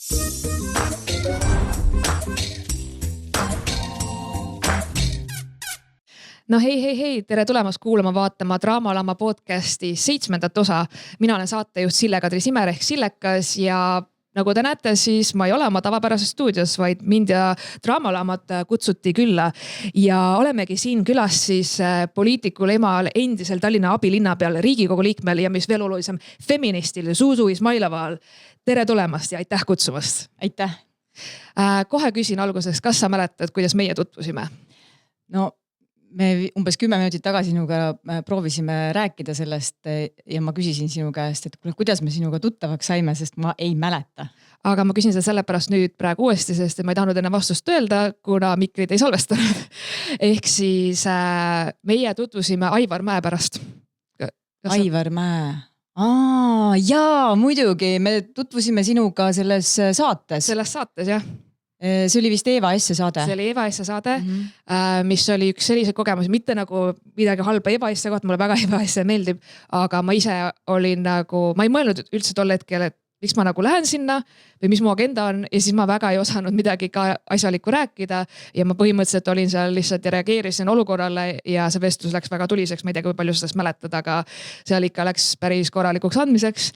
No hei, tere tulemast kuulama vaatama Draamalama podcasti 7. osa. Mina olen saatejuht Sille-Kadri Simer ehk Sillekas ja nagu te näete, siis ma ei ole oma tavapärases stuudios, vaid mind ja Draamalamat kutsuti külla. Ja olemegi siin külas siis poliitikul emal, endisel Tallinna abilinnapeal, Riigikogu liikmel ja mis veel olulisem, feministil Zuzu Izmailoval. Tere tulemast ja aitäh kutsumast. Aitäh. Kohe küsin alguseks, kas sa mäletad, kuidas meie tutvusime? No me umbes 10 minutit tagasi sinuga proovisime rääkida sellest ja ma küsisin sinu käest, et kuidas me sinuga tuttavaks saime, sest ma ei mäleta. Aga ma küsin seda sellepärast nüüd praegu uuesti, sest ma ei tahtnud enne vastust öelda, kuna mikrid ei salvestanud. Ehk siis meie tutvusime Aivar Mäe pärast. Aivar Mäe. Jaa, muidugi, me tutvusime sinuga selles saates. Selles saates, jah. See oli vist Eva S saade. See oli Eva S saade, mis oli üks sellise kogemus, mitte nagu midagi halba Eva S kohta, mulle väga Eva S meeldib, aga ma ise olin nagu, ma ei mõelnud üldse tol hetkel, et miks ma nagu lähen sinna või mis mu agenda on ja siis ma väga ei osanud midagi ka asjalikku rääkida ja ma põhimõtteliselt olin seal lihtsalt ja reageerisin olukorrale ja see vestlus läks väga tuliseks, ma ei tea, kui palju sellest mäletad, aga seal ikka läks päris korralikuks andmiseks.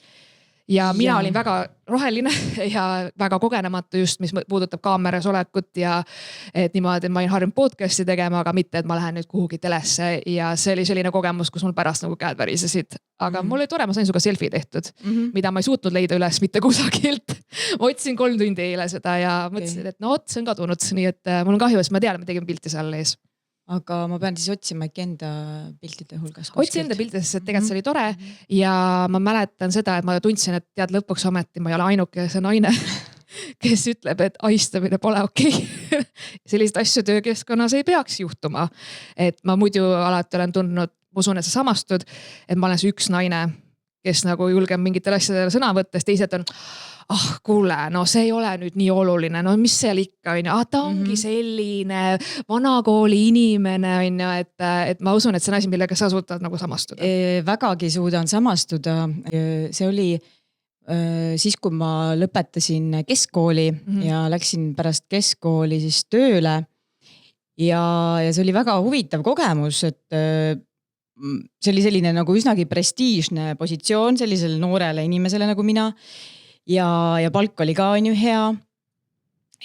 Ja mina olin väga roheline ja väga kogenematu just, mis puudutab kaameras olekut ja et niimoodi, et ma olin harjunud podcasti tegema, aga mitte, et ma lähen nüüd kuhugi telesse ja see oli selline kogemus, kus mul pärast nagu käed värisesid. Aga mul oli tore, ma sain suga selfie tehtud, mida ma ei suutnud leida üles mitte kusagilt. Ma otsin 3 tundi eile seda ja mõtlesin, et no see on kadunud, nii et mul on kahju, sest ma tean, me tegime pilti seal ees. Aga ma pean siis otsima ikka enda piltide hulgas. Otsi enda piltidest, et tegelikult see oli tore ja ma mäletan seda, et ma tundsin, et tead lõpuks ometi ma ei ole ainuke see naine, kes ütleb, et ahistamine pole okei. Sellised asju töökeskkonnas ei peaks juhtuma. Et ma muidu alati olen tundnud, usun, et sa samastud, et ma olen see üks naine, kes nagu julgeb mingitel asjadele sõna võttes, teised on kuule, no see ei ole nüüd nii oluline, no mis seal ikka on, ta ongi selline vanakooli inimene on, et ma usun, et see on asi, millega sa suudad nagu samastuda. Vägagi suudan samastuda. See oli siis, kui ma lõpetasin keskkooli ja läksin pärast keskkooli siis tööle ja see oli väga huvitav kogemus, et see oli selline nagu üsnagi prestiižne positsioon sellisele noorele inimesele nagu mina. Ja palk oli ka on ju hea.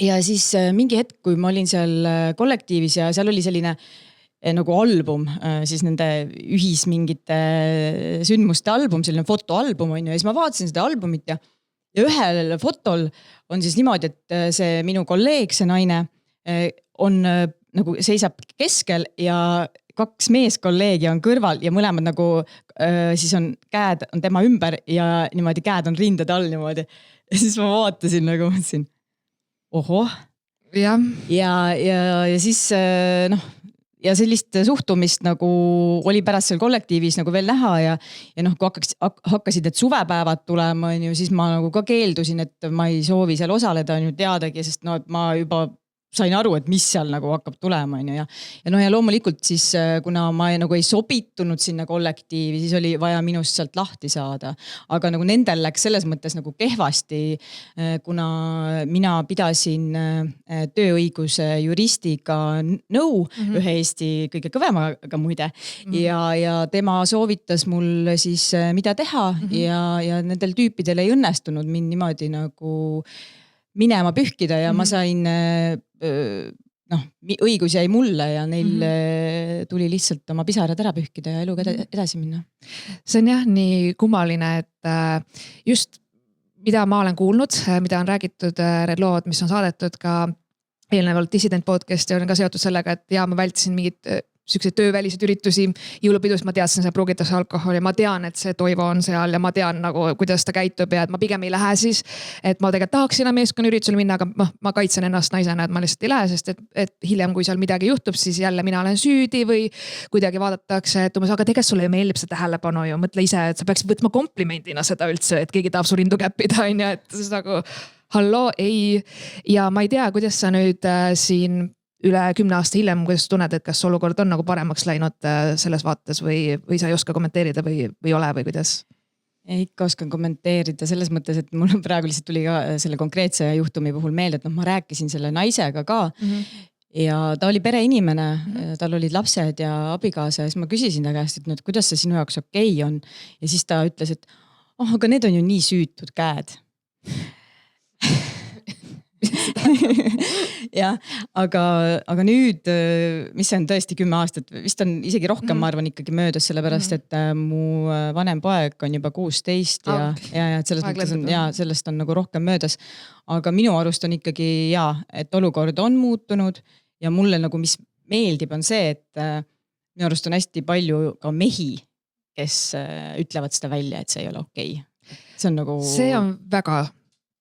Ja siis mingi hetk, kui ma olin seal kollektiivis ja seal oli selline nagu album, siis nende ühismingite sündmuste album, selline fotoalbum on ju. Ja siis ma vaatasin seda albumit ja ühel fotol on siis niimoodi, et see minu kolleeg, see naine on nagu seisab keskel ja 2 meeskolleegi on kõrval ja mõlemad nagu siis on käed on tema ümber ja niimoodi käed on rindade all niimoodi. Ja siis ma vaatasin nagu mõtlesin, ohoh. Ja siis ja sellist suhtumist nagu oli pärast seal kollektiivis nagu veel näha ja kui hakkasid need suvepäevad tulema, siis ma nagu ka keeldusin, et ma ei soovi seal osaleda on ju teadagi, sest ma juba sain aru, et mis seal nagu hakkab tulema ja loomulikult siis, kuna ma nagu ei sobitunud sinna kollektiivi, siis oli vaja minust sealt lahti saada. Aga nagu nendel läks selles mõttes nagu kehvasti, kuna mina pidasin tööõiguse juristiga nõu ühe Eesti kõige kõvemaga muide ja tema soovitas mul siis mida teha ja nendel tüüpidel ei õnnestunud mind niimoodi nagu minema pühkida ja ma sain õigus jäi mulle ja neil tuli lihtsalt oma pisarad ära pühkida ja eluga edasi minna. See on jah nii kummaline, et just mida ma olen kuulnud, mida on räägitud, need lood, mis on saadetud ka eelnevalt Dissident podcasti, on ka seotud sellega, et ma vältisin mingit selliseid tööväliseid üritusi, jõulupidus, ma teadsin, see pruugitakse alkoholi, ma tean, et see Toivo on seal ja ma tean nagu, kuidas ta käitub ja et ma pigem ei lähe siis, et ma tegelikult tahaks sinna meeskonna üritusele minna, aga ma kaitsen ennast naisena, et ma lihtsalt ei lähe, sest et hiljem, kui seal midagi juhtub, siis jälle mina olen süüdi või kuidagi vaadatakse, et umbes, aga tegelikult sulle meeldib see tähelepanu ju, mõtle ise, et sa peaksid võtma komplimendina seda üldse, et keegi tahab su rindu käppida, on ja, et see nagu halloo, ei. Ja ma ei tea, kuidas sa nüüd siin üle 10 aasta hiljem, kuidas tunned, et kas olukord on nagu paremaks läinud selles vaates või sa ei oska kommenteerida või ole või kuidas? ikka oskan kommenteerida selles mõttes, et mul praegu lihtsalt tuli ka selle konkreetse juhtumi puhul meelde, et ma rääkisin selle naisega ka ja ta oli pereinimene, tal olid lapsed ja abikaasa ja siis ma küsisin ta käest, et kuidas see sinu jaoks okei on. Ja siis ta ütles, et aga need on ju nii süütud käed. jah, aga nüüd, mis see on tõesti 10 aastat, vist on isegi rohkem, ma arvan ikkagi möödas, sellepärast, et mu vanem poeg on juba 16 ja selles mõttes on, sellest on nagu rohkem möödas. Aga minu arust on ikkagi et olukord on muutunud ja mulle nagu, mis meeldib, on see, et minu arust on hästi palju ka mehi, kes ütlevad seda välja, et see ei ole okei. See on nagu... See on väga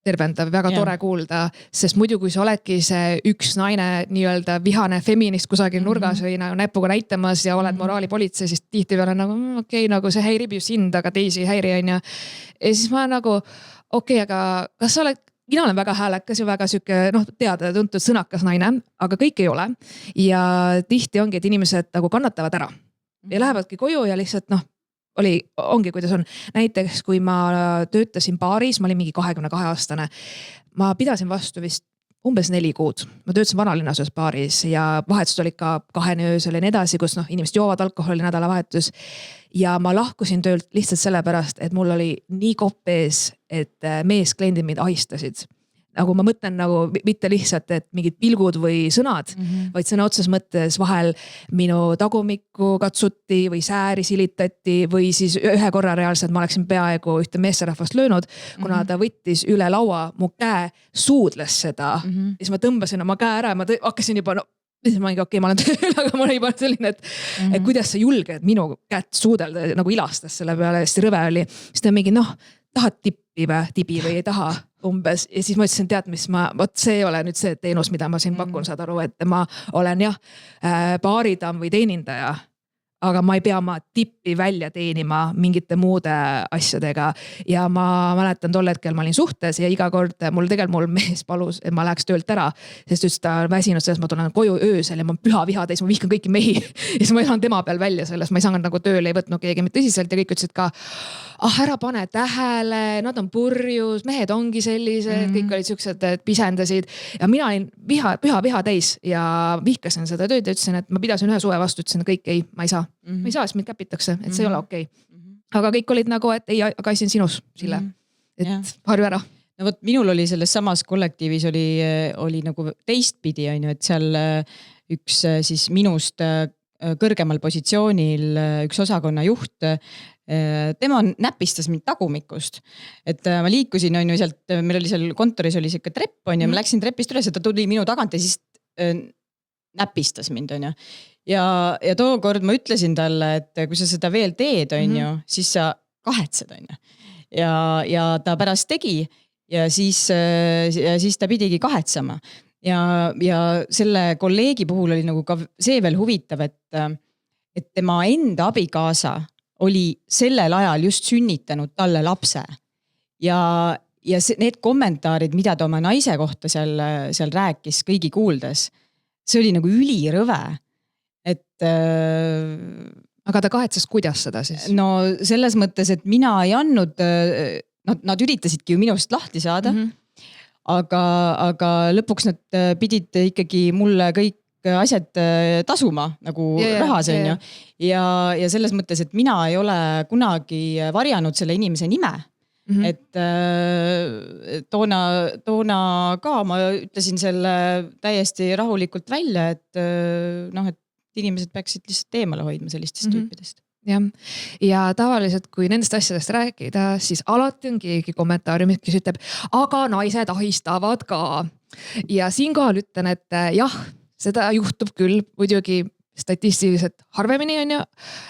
tervendav, väga tore kuulda, sest muidu kui sa oledki see üks naine nii-öelda vihane feminist kusagil nurgas või näpuga näitamas ja oled moraalipolitsei, siis tihtipeale nagu okei, nagu see häirib ju sind, aga teisi ei häiri on ja siis ma nagu aga kas sa oled, mina olen väga häälekas ja väga süke, teada ja tuntud sõnakas naine, aga kõik ei ole ja tihti ongi, et inimesed nagu kannatavad ära ja lähevadki koju ja lihtsalt ongi, kuidas on. Näiteks, kui ma töötasin baaris, ma olin mingi 22-aastane. Ma pidasin vastu vist umbes 4 kuud. Ma töötasin vanalinnas ühes baaris ja vahetused olid ka 2 öösel ja nii edasi, kus inimesed joovad alkoholi nädalavahetus. Ja ma lahkusin töölt lihtsalt sellepärast, et mul oli nii kopp ees, et meeskliendid mind ahistasid. Nagu ma mõtlen nagu mitte lihtsalt, et mingid pilgud või sõnad, vaid sõna otses mõttes vahel minu tagumikku katsuti või sääri silitati või siis ühe korra reaalselt ma oleksin peaaegu ühte meesterahvast löönud, kuna ta võttis üle laua mu käe, suudles seda. Siis ma tõmbasin oma käe ära ja ma hakkasin juba, siis ma olin ma olen tööl, aga ma olin juba selline, et kuidas sa julged minu kätt suudelda, nagu ilastas selle peale, sest rõve oli. Siis ta mingi, tahad tibi või ei taha umbes. Ja siis ma ütlesin, tead, mis see ei ole nüüd see teenus, mida ma siin pakun, saad aru, et ma olen baaridamm või teenindaja, aga ma ei pea oma tippi välja teenima mingite muude asjadega. Ja ma mäletan tol hetkel ma olin suhtes ja iga kord mul mees palus, et ma läheks töölt ära, sest just ta väsinud sellest, ma tulen koju öösel ja ma püha viha täis, ma vihkan kõiki mehi. Ja siis ma elan tema peal välja sellest, ma ei saanud nagu tööle, ei võtnud keegi mitte tõsiselt ja kõik ütlesid ka, ära pane tähele, nad on purjus, mehed ongi sellised, kõik olid siuksed, et pisendasid ja mina olin püha viha täis ja vihkasin seda tööd ja ütlesin, et ma pidasin ühe suve vastu, ütlesin, et kõik ei, ma ei saa, sest mind käpitakse, et see ei ole okei. Aga kõik olid nagu, et ei, aga siin sinus, Sille, et harju ära. No võt, minul oli selles samas kollektiivis oli nagu teistpidi, et seal üks siis minust kõrgemal positsioonil üks osakonna juht, tema näpistas mind tagumikust, et ma liikusin sealt, meil oli seal kontoris oli siuke trepp ja ma läksin trepist üles, et ta tuli minu tagant ja siis näpistas mind ja tookord ma ütlesin talle, et kui sa seda veel teed siis sa kahetsed ja ta pärast tegi ja siis ta pidigi kahetsema ja selle kolleegi puhul oli nagu ka see veel huvitav, et tema enda abikaasa oli sellel ajal just sünnitanud talle lapse ja need kommentaarid, mida ta oma naise kohta seal rääkis kõigi kuuldes, see oli nagu ülirõve, et aga ta kahetses, kuidas seda siis? No selles mõttes, et mina ei andnud, nad üritasidki ju minust lahti saada, aga lõpuks nad pidid ikkagi mulle kõik asjad tasuma nagu rahas ja selles mõttes, et mina ei ole kunagi varjanud selle inimese nime. Et toona ka ma ütlesin selle täiesti rahulikult välja, et inimesed peaksid lihtsalt eemale hoidma sellistest tüüpidest. Ja tavaliselt, kui nendest asjadest rääkida, siis alati on keegi kommentaariumid, kes ütleb, aga naised ahistavad ka. Ja siinkohal ütlen, et jah, seda juhtub küll muidugi statistiliselt harvemini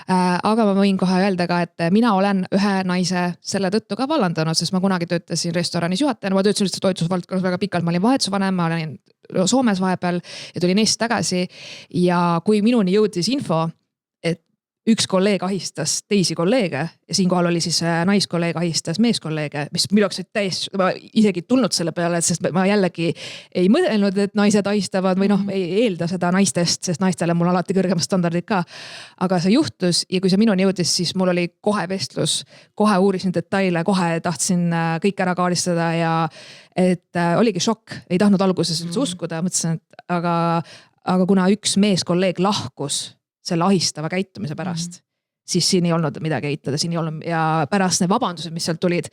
aga ma võin kohe öelda ka, et mina olen ühe naise selle tõttu ka vallandanud, sest ma kunagi töötasin restoranis juhatajana, ma töötasin üldse toitusvaldkonnas väga pikalt, ma olin vahetusvanem, ma olin Soomes vahepeal ja tulin Eestist tagasi ja kui minuni jõudis info, et üks kolleeg ahistas teisi kolleege ja siinkohal oli siis naiskolleeg ahistas meeskolleege, mis minu jaoks täiesti, ma isegi tulnud selle peale, sest ma jällegi ei mõelnud, et naised ahistavad või ei eelda seda naistest, sest naistele mul alati kõrgemad standardid ka. Aga see juhtus ja kui see minuni jõudis, siis mul oli kohe vestlus, kohe uurisin detaile, kohe tahtsin kõik ära kaardistada ja et oligi šokk, ei tahtnud alguses üldse uskuda, mõtlesin, et aga kuna üks meeskolleeg lahkus selle ahistava käitumise pärast, siis siin ei olnud midagi eitada, siin ei olnud ja pärast need vabandused, mis sealt tulid,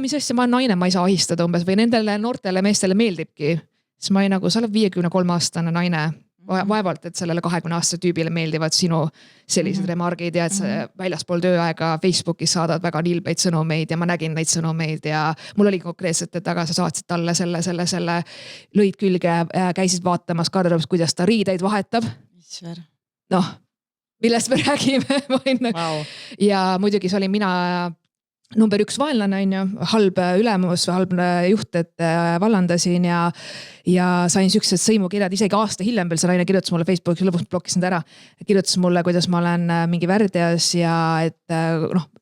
mis asja, ma olen naine, ma ei saa ahistada umbes või nendele noortele meestele meeldibki, siis ma ei sa oled 53-aastane naine, vaevalt, et sellele 20-aastase tüübile meeldivad sinu sellised remargid ja et sa väljaspool tööaega Facebookis saadad väga nilbeid sõnumeid ja ma nägin neid sõnumeid ja mul oli konkreetselt, et aga sa saatsid talle selle, lõid külge, käisid vaatamas garderoobis, kuidas ta riideid vahetab. Millest me räägime wow. Ja muidugi see oli mina number 1 vaenlane, halb ülemus, halb juht, et vallandasin ja sain siuksed sõimukirjad, isegi aasta hiljem veel see naine kirjutas mulle Facebookis, lõpuks blokkisin ta ära, kirjutas mulle, kuidas ma olen mingi värdjas ja et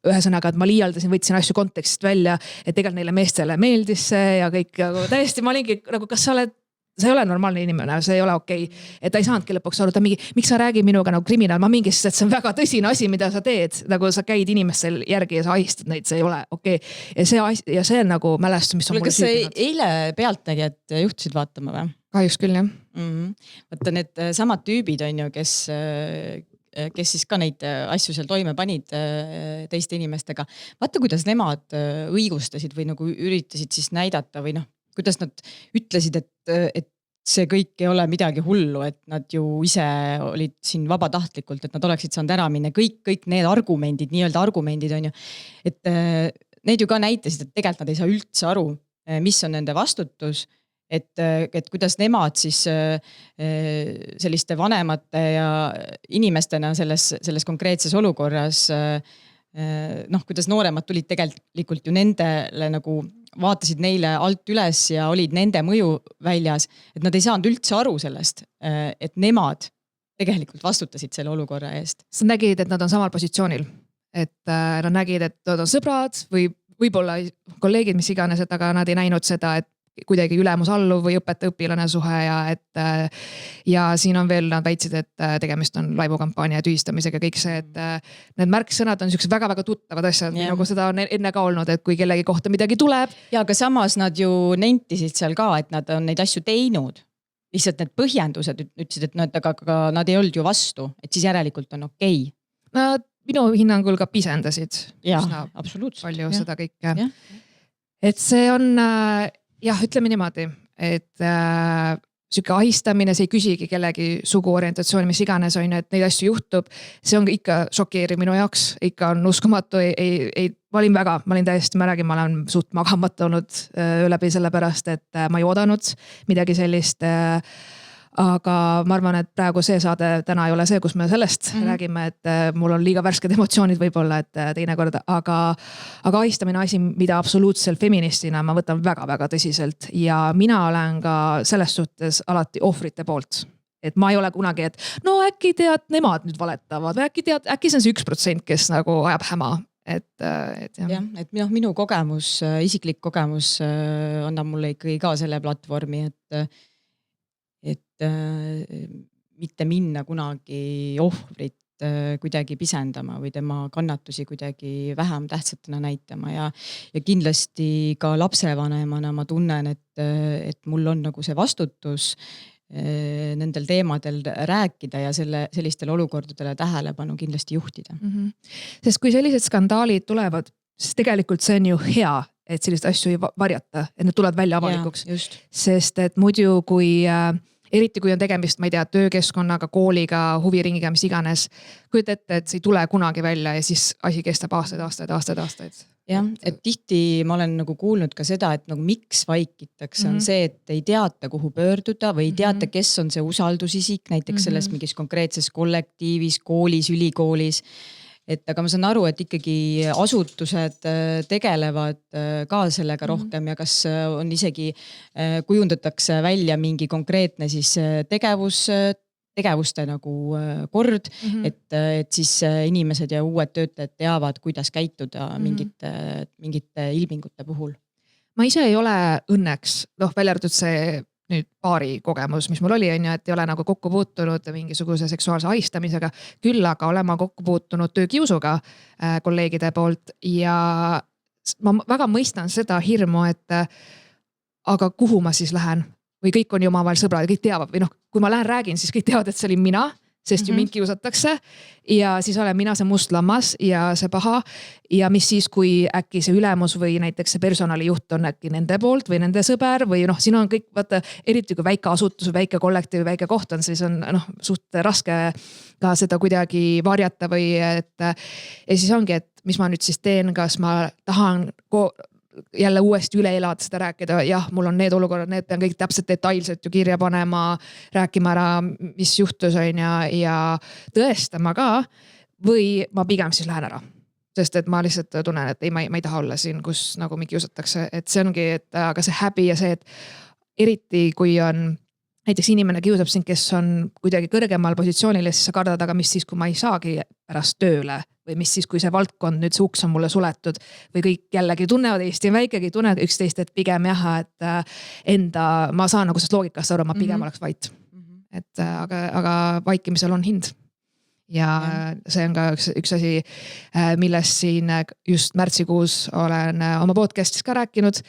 ühesõnaga, et ma liialdasin, võtsin asju kontekstist välja, et tegelikult neile meestele meeldis see ja kõik täiesti ma olingi nagu, kas sa oled see ei ole normaalne inimene, see ei ole okei. Et ta ei saanudki lõpuks aru, ta mingi, miks sa räägi minuga nagu kriminaal, ma mingi, et see on väga tõsine asi, mida sa teed, nagu sa käid inimestel järgi ja sa ahistad neid, see ei ole okei. Ja see on nagu mälestus, mis on mulle süüdinud. Kas eile pealtnägijad juhtusid vaatama või? Kahjuks küll, jah. Vaata need samad tüübid on ju, kes siis ka neid asju seal toime panid teiste inimestega. Vaata, kuidas nemad õigustasid või nagu üritasid siis näidata või kuidas nad ütlesid, et see kõik ei ole midagi hullu, et nad ju ise olid siin vabatahtlikult, et nad oleksid saanud ära minna. Kõik need argumendid, nii-öelda argumendid on ju, et need ju ka näitasid, et tegelikult nad ei saa üldse aru, mis on nende vastutus, et kuidas nemad siis selliste vanemate ja inimestena selles konkreetses olukorras, kuidas nooremad tulid tegelikult ju nendele nagu vaatasid neile alt üles ja olid nende mõju väljas, et nad ei saanud üldse aru sellest, et nemad tegelikult vastutasid selle olukorra eest. Sa nägid, et nad on samal positsioonil, et nad nägid, et nad on sõbrad või võib-olla kolleegid, mis iganes, et aga nad ei näinud seda, et kuidagi ülemus alluv või õpetaja-õpilane suhe ja siin on veel, nad väitsid, et tegemist on laimukampaania tühistamisega kõik see, et need märksõnad on sellised väga-väga tuttavad asjad, nagu seda on enne ka olnud, et kui kellegi kohta midagi tuleb. Ja aga samas nad ju nentisid seal ka, et nad on neid asju teinud. Lihtsalt need põhjendused ütlesid, et aga nad ei olnud ju vastu, et siis järelikult on okei. Nad minu hinnangul ka pisendasid. Ja, absoluutselt. Palju seda kõike. Et see on ütleme niimoodi, et siuke ahistamine, see ei küsigi kellegi suguorientatsiooni, mis iganes on, et neid asju juhtub. See on ikka šokeeriv minu jaoks, ikka on uskumatu. Ma olin täiesti, ma olen suht magamata olnud läbi selle pärast, et ma ei oodanud midagi sellist. Aga ma arvan, et praegu see saade täna ei ole see, kus me sellest räägime, et mul on liiga värsked emotsioonid võib-olla, et teine kord, aga ahistamine asi, mida absoluutselt feministina ma võtan väga-väga tõsiselt ja mina olen ka selles suhtes alati ohvrite poolt. Et ma ei ole kunagi, et äkki tead, nemad nüüd valetavad või äkki see on see 1%, kes nagu ajab häma. Et minu kogemus, isiklik kogemus annab mulle ikkagi ka selle platvormi, et mitte minna kunagi ohvrit kuidagi pisendama või tema kannatusi kuidagi vähem tähtsatena näitama ja kindlasti ka lapsevanemana ma tunnen, et mul on nagu see vastutus nendel teemadel rääkida ja sellistele olukordadele tähelepanu kindlasti juhtida. Sest kui sellised skandaalid tulevad, siis tegelikult see on ju hea, et sellist asju ei varjata, et need tulevad välja avalikuks. Sest et muidu eriti kui on tegemist, ma ei tea, töökeskkonnaga, kooliga, huviringiga, mis iganes, kujuta ette, et see ei tule kunagi välja ja siis asi kestab aastaid. Jah, et tihti ma olen nagu kuulnud ka seda, et nagu miks vaikitakse on see, et ei teata, kuhu pöörduda või ei teata, kes on see usaldusisik, näiteks selles mingis konkreetses kollektiivis, koolis, ülikoolis. Et aga ma saan aru, et ikkagi asutused tegelevad ka sellega rohkem ja kas on isegi kujundatakse välja mingi konkreetne siis tegevus tegevuste nagu kord, et siis inimesed ja uued töötajad teavad, kuidas käituda mingite ilmingute puhul. Ma ise ei ole õnneks, välja arvatud see nüüd paari kogemus, mis mul oli, on ju, et ei ole nagu kokku puutunud mingisuguse seksuaalse ahistamisega, küll aga olen ma kokku puutunud töökiusuga kolleegide poolt ja ma väga mõistan seda hirmu, et aga kuhu ma siis lähen või kõik on ju omavahel sõbrad ja kõik teavad või kui ma lähen räägin, siis kõik teavad, et see olin mina, sest ju mind kiusatakse ja siis olen mina see must lammas ja see paha ja mis siis, kui äkki see ülemus või näiteks see personalijuht on äkki nende poolt või nende sõber või siin on kõik, vaata, eriti kui väike asutus või väike kollektiiv, väike koht on, siis on suht raske ka seda kuidagi varjata või ja siis ongi, et mis ma nüüd siis teen, kas ma tahan jälle uuesti üle elada seda rääkida, jah, mul on need olukorrad, need pean kõik täpselt detailselt ju kirja panema, rääkima ära, mis juhtus on ja tõestama ka või ma pigem siis lähen ära. Sest et ma lihtsalt tunnen, et ma ei taha olla siin, kus nagu mind kiusatakse, et see ongi, et aga see häbi ja see, et eriti kui on näiteks inimene kiusab sind, kes on kuidagi kõrgemal positsioonil ja siis sa kardad, aga mis siis, kui ma ei saagi pärast tööle või mis siis, kui see valdkond nüüd see uks on mulle suletud või kõik jällegi tunnevad, Eesti on väikegi, tunnevad üksteist, et pigem jah, et ma saan nagu sellest loogikast aru, ma pigem oleks vait. Et aga vaikimisel on hind. Ja see on ka üks asi, millest siin just märtsikuus olen oma podcastis ka rääkinud,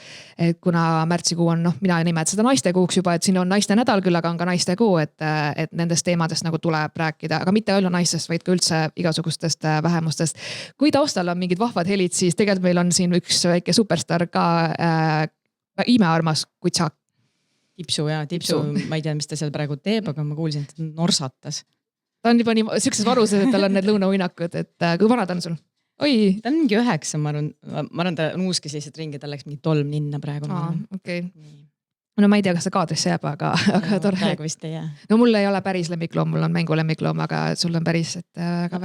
et kuna märtsikuu on, mina nimetan seda naistekuuks juba, et siin on naiste nädal küll, aga on ka naistekuu, et nendest teemadest nagu tuleb rääkida, aga mitte ainult naistest, vaid ka üldse igasugustest vähemustest. Kui taustal on mingid vahvad helid, siis tegelikult meil on siin üks väike superstar ka imearmas kutsak. Tipsu, ma ei tea, mis ta seal praegu teeb, aga ma kuulsin, et ta norsatas. Ta on juba nii siukses varuses, et tal on need lõunauinakud, et kui vana ta on sul? Oi. Ta on mingi 9, ma arvan, ta nuuskis lihtsalt ringi, ta läks mingi tolm ninna praegu. Okei. No ma ei tea, kas ta kaadrisse jääb, aga tore. Praegu vist ei jää. No mul ei ole päris lemmikloom, mul on mängu lemmikloom, aga sul on päris, et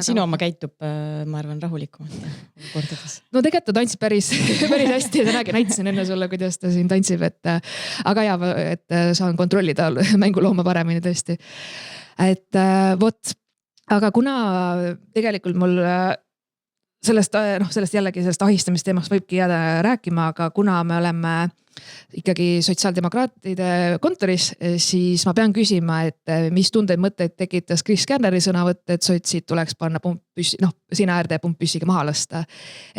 sinu oma käitub, ma arvan, rahulikumalt kordades. No tegelikult ta tantsib päris hästi ja näitasin enne sulle, kuidas ta siin tantsib, aga jah, et saan kontrollida mängulooma paremini tõesti. Et aga kuna tegelikult mul sellest jällegi sellest ahistamist teemast võibki jääda rääkima, aga kuna me oleme ikkagi sotsiaaldemokraatide kontoris, siis ma pean küsima, et mis tundeid mõtteid tekitas Kris Kärneri sõnavõtt, et sotsid tuleks panna sina äärde ja pumppüssiga maha lasta.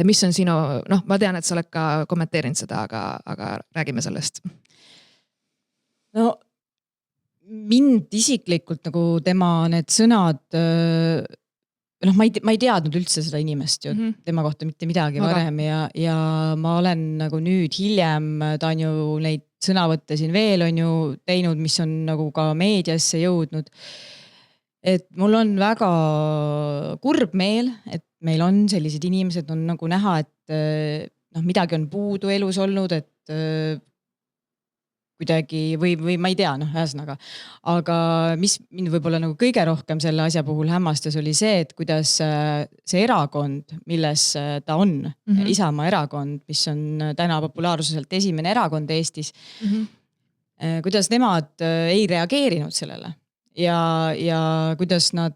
Mis on sinu, ma tean, et sa oled ka kommenteerinud seda, aga räägime sellest. No mind isiklikult nagu tema need sõnad, ma ei teadnud üldse seda inimest ju, tema kohta mitte midagi varem ja ma olen nagu nüüd hiljem, ta on ju neid sõnavõtte siin veel on ju teinud, mis on nagu ka meediasse jõudnud. Et mul on väga kurb meel, et meil on sellised inimesed, on nagu näha, et midagi on puudu elus olnud, et kuidagi või ma ei tea, ühesõnaga. Aga mis mind võib-olla nagu kõige rohkem selle asja puhul hämmastas oli see, et kuidas see erakond, milles ta on, Isamaa erakond, mis on täna populaarsuselt esimene erakond Eestis, kuidas nemad ei reageerinud sellele ja kuidas nad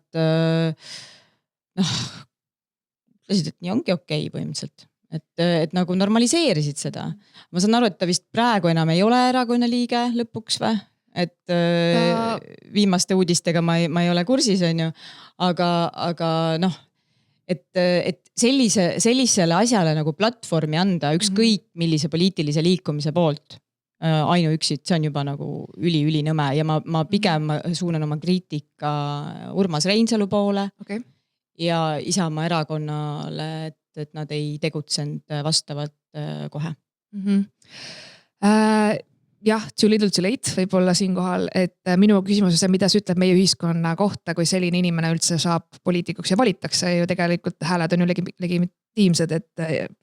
ütlesid, et nii ongi okei põhimõtteliselt. Et nagu normaliseerisid seda. Ma saan aru, et ta vist praegu enam ei ole erakonna liige lõpuks või? Et viimaste uudistega ma ei ole kursis, on ju. Aga et sellisele asjale nagu platvormi anda ükskõik millise poliitilise liikumise poolt ainuüksi, see on juba nagu üli nõme ja ma pigem suunan oma kriitika Urmas Reinsalu poole ja Isamaa erakonnale, et nad ei tegutsenud vastavalt kohe. Jah, too little too late võib olla siinkohal, et minu küsimus on see, mida see ütleb meie ühiskonna kohta, kui selline inimene üldse saab poliitikuks ja valitakse ju tegelikult hääled on ju legitiimsed, et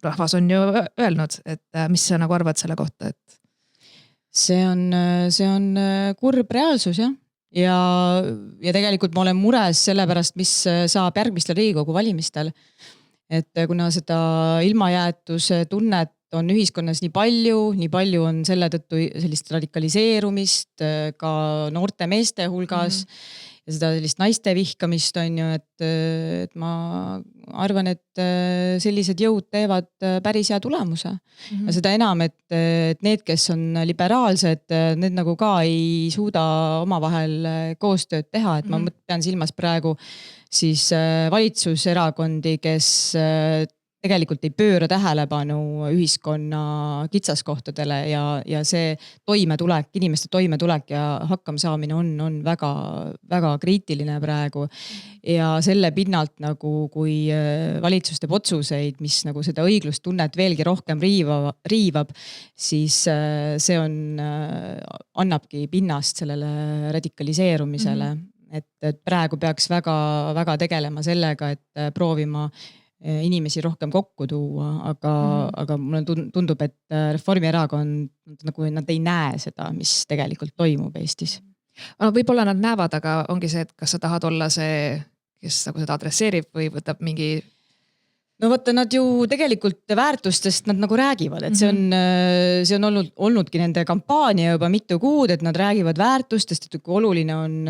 rahvas on ju öelnud, et mis sa nagu arvad selle kohta, et see on kurb reaalsus, jah. Ja tegelikult ma olen mures selle pärast, mis saab järgmistel Riigikogu valimistel. Et kuna seda ilmajäetuse tunnet on ühiskonnas nii palju on selle tõttu sellist radikaliseerumist ka noorte meeste hulgas. ja seda sellist naiste vihkamist on ju, et ma arvan, et sellised jõud teevad päris hea tulemuse. Ja seda enam, et need, kes on liberaalsed, need nagu ka ei suuda omavahel koostööd teha, et ma pean silmas praegu siis valitsuserakondi, kes tegelikult ei pööra tähelepanu ühiskonna kitsaskohtadele ja see toimetulek, inimeste toimetulek ja hakkamasaamine on väga, väga kriitiline praegu. Ja selle pinnalt nagu, kui valitsus teeb otsuseid, mis nagu seda õiglustunnet veelgi rohkem riivab, siis see annabki pinnast sellele radikaliseerumisele. Et praegu peaks väga, väga tegelema sellega, et proovima inimesi rohkem kokku tuua, aga mulle tundub, et Reformierakond nagu nad ei näe seda, mis tegelikult toimub Eestis. Võib-olla nad näevad, aga ongi see, et kas sa tahad olla see, kes nagu seda adresseerib või võtab mingi... No vaata, nad ju tegelikult väärtustest nad nagu räägivad, et see on olnudki nende kampaania juba mitu kuud, et nad räägivad väärtustest, et kui oluline on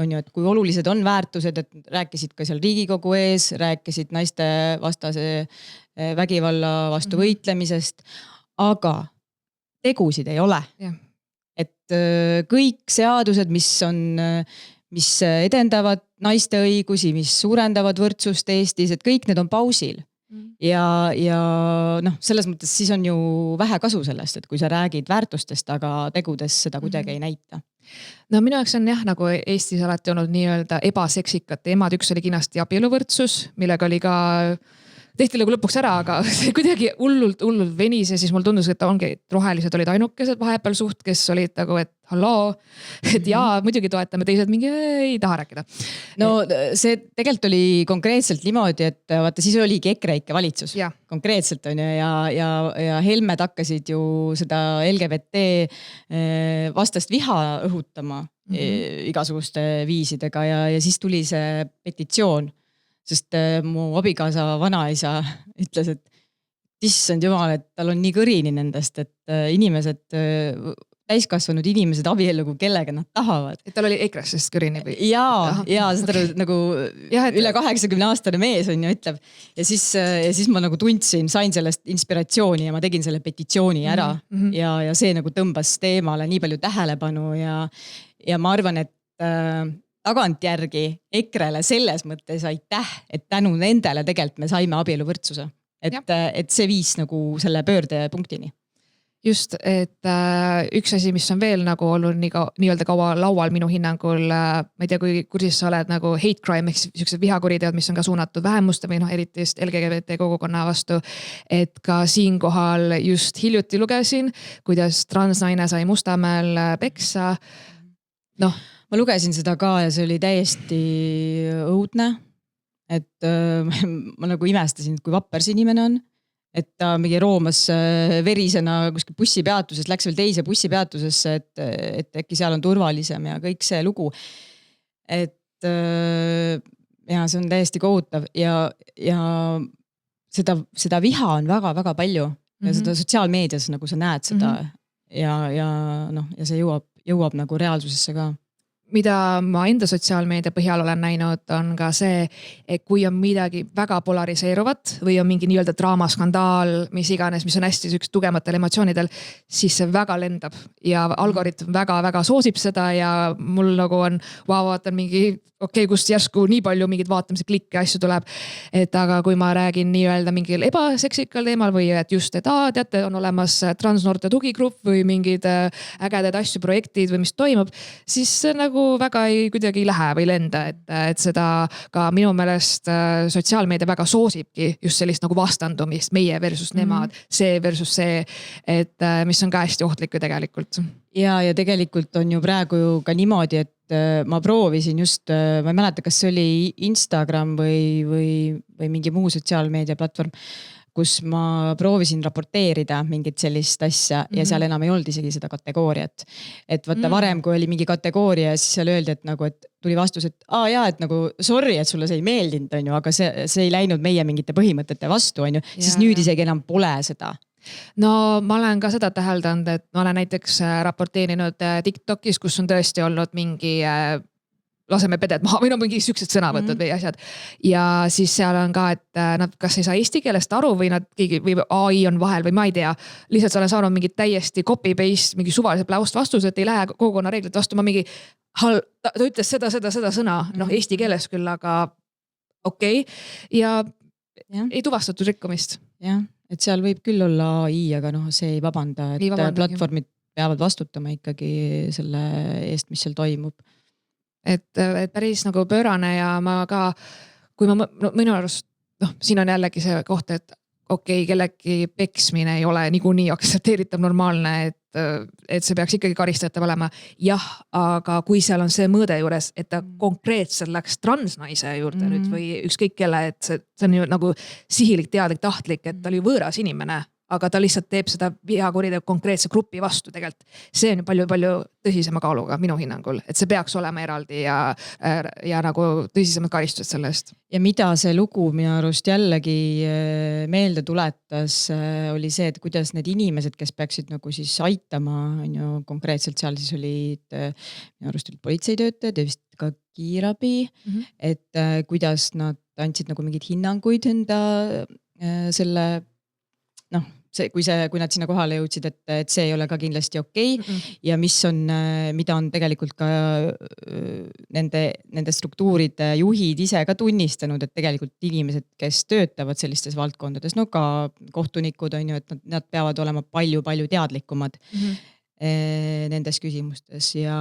ju, et kui olulised on väärtused, et rääkisid ka seal Riigikogu ees, rääkisid naiste vastase vägivalla vastu võitlemisest, aga tegusid ei ole. Ja. Et kõik seadused, mis edendavad naiste õigusi, mis suurendavad võrdsust Eestis, et kõik need on pausil. Ja noh, selles mõttes siis on ju vähe kasu sellest, et kui sa räägid väärtustest, aga tegudes seda kuidagi ei näita. No minu jaoks on jah, nagu Eestis alati olnud nii-öelda ebaseksikat teemad. Üks oli kindlasti abieluvõrdsus, millega oli ka tehti nagu lõpuks ära, aga see kuidagi hullult venis ja siis mul tundus, et ongi rohelised olid ainukesed vahepeal suht, kes olid nagu, et halloo, et jaa, muidugi toetame, teised mingi ei taha rääkida. No see tegelikult oli konkreetselt niimoodi, et vaata siis oligi EKREIKE valitsus. Ja. Konkreetselt on ju ja Helmed hakkasid ju seda LGBT vastast viha õhutama igasuguste viisidega ja siis tuli see petitsioon. Sest mu abikaasa vanaisa ütles, et issand jumal, et tal on nii kõrini nendest, et inimesed, täiskasvanud inimesed abiellugu kellega nad tahavad. Et tal oli EKRE-sest kõrini või? Jaa, seda nagu üle 80 aastane mees on ju ütleb. Ja siis ma nagu tundsin, sain sellest inspiratsiooni ja ma tegin selle petitsiooni ära ja see nagu tõmbas teemale nii palju tähelepanu ja ma arvan, et tagantjärgi EKRE-le selles mõttes aitäh, et tänu nendele tegelikult me saime abieluvõrdsuse. Et see viis nagu selle pöördepunktini. Just, et üks asi, mis on veel nagu olnud nii-öelda kaua laual minu hinnangul, ma ei tea, kui kursis sa oled nagu hate crime, ehk sellised vihakuriteod, mis on ka suunatud vähemuste või eriti just LGBT kogukonna vastu. Et ka siinkohal just hiljuti lugesin, kuidas transnaine sai Mustamäel peksa. Ma lugesin seda ka ja see oli täiesti õudne, et ma nagu imestasin, kui vapper see inimene on, et ta mingi roomas verisena kuskil bussipeatuses, läks veel teise bussipeatusesse, et äkki seal on turvalisem ja kõik see lugu. Et ja see on täiesti kohutav ja seda viha on väga-väga palju ja seda sotsiaalmeedias nagu sa näed seda ja see jõuab nagu reaalsusesse ka. Mida ma enda sotsiaalmeedia põhjal olen näinud, on ka see, et kui on midagi väga polariseeruvat või on mingi nii-öelda draamaskandaal, mis iganes, mis on hästi üks tugematel emotsioonidel, siis see väga lendab ja algoritm väga-väga soosib seda ja mul nagu on, vaatan mingi kust järsku nii palju mingid vaatamise klikke asju tuleb. Et aga kui ma räägin nii-öelda mingil ebaseksikal teemal või et just, et teate, on olemas transnoorte tugigrupp või mingid ägedad asju, projektid või mis toimub, siis nagu väga kuidagi ei lähe või lenda, et seda ka minu meelest sotsiaalmeedia väga soosibki just sellist nagu vastandumist, meie versus nemad, see versus see, et mis on ka hästi ohtlik ju tegelikult. Ja tegelikult on ju praegu ju ka niimoodi, et ma proovisin just, ma ei mäleta, kas see oli Instagram või mingi muu sotsiaalmeedia platvorm, kus ma proovisin raporteerida mingit sellist asja ja seal enam ei olnud isegi seda kategooriat. Et vaata varem, kui oli mingi kategooria, siis seal öeldi, et nagu, et tuli vastus, et et nagu sorry, et sulle see ei meeldinud, on ju, aga see ei läinud meie mingite põhimõtete vastu, on ju, siis nüüd isegi enam pole seda. No ma olen ka seda täheldanud, et ma olen näiteks raporteerinud TikTokis, kus on tõesti olnud mingi laseme peded maha või no mingi siuksed sõnavõtud või asjad. Ja siis seal on ka, et nad kas ei saa eesti keelest aru või nad keegi või ai on vahel või ma ei tea. Lihtsalt sa olen saanud mingit täiesti copy-paste, mingi suvalised pläust vastused, ei lähe kogukonna reeglid vastu, ma mingi ta ütles seda sõna, noh eesti keeles küll, aga okei. Ja ei tuvastatud rikkumist. Jah, et seal võib küll olla ai, aga noh, see ei vabanda, et platvormid peavad vastutama ikkagi selle eest, mis seal toimub. Et päris nagu pöörane ja ma ka, kui minu arust, siin on jällegi see koht, et okei, kellegi peksmine ei ole niikuinii aktsepteeritav normaalne, et see peaks ikkagi karistatav olema. Jah, aga kui seal on see mõõde juures, et ta konkreetselt läks transnaise juurde nüüd või ükskõik kelle, et see on ju nagu sihilik, teadlik, tahtlik, et ta oli võõras inimene, aga ta lihtsalt teeb seda vihakuritegu konkreetse grupi vastu tegelikult. See on ju palju tõsisema kaaluga minu hinnangul, et see peaks olema eraldi ja nagu tõsisemad karistused selle eest. Ja mida see lugu minu arust jällegi meelde tuletas, oli see, et kuidas need inimesed, kes peaksid nagu siis aitama, on ju, konkreetselt seal siis olid minu arust olid politseitöötajad ja vist ka kiirabi, et kuidas nad andsid nagu mingid hinnanguid enda selle kui nad sinna kohale jõudsid, et see ei ole ka kindlasti okei. Ja mida on tegelikult ka nende struktuuride juhid ise ka tunnistanud, et tegelikult inimesed, kes töötavad sellistes valdkondades, no ka kohtunikud on ju, et nad peavad olema palju teadlikumad nendes küsimustes ja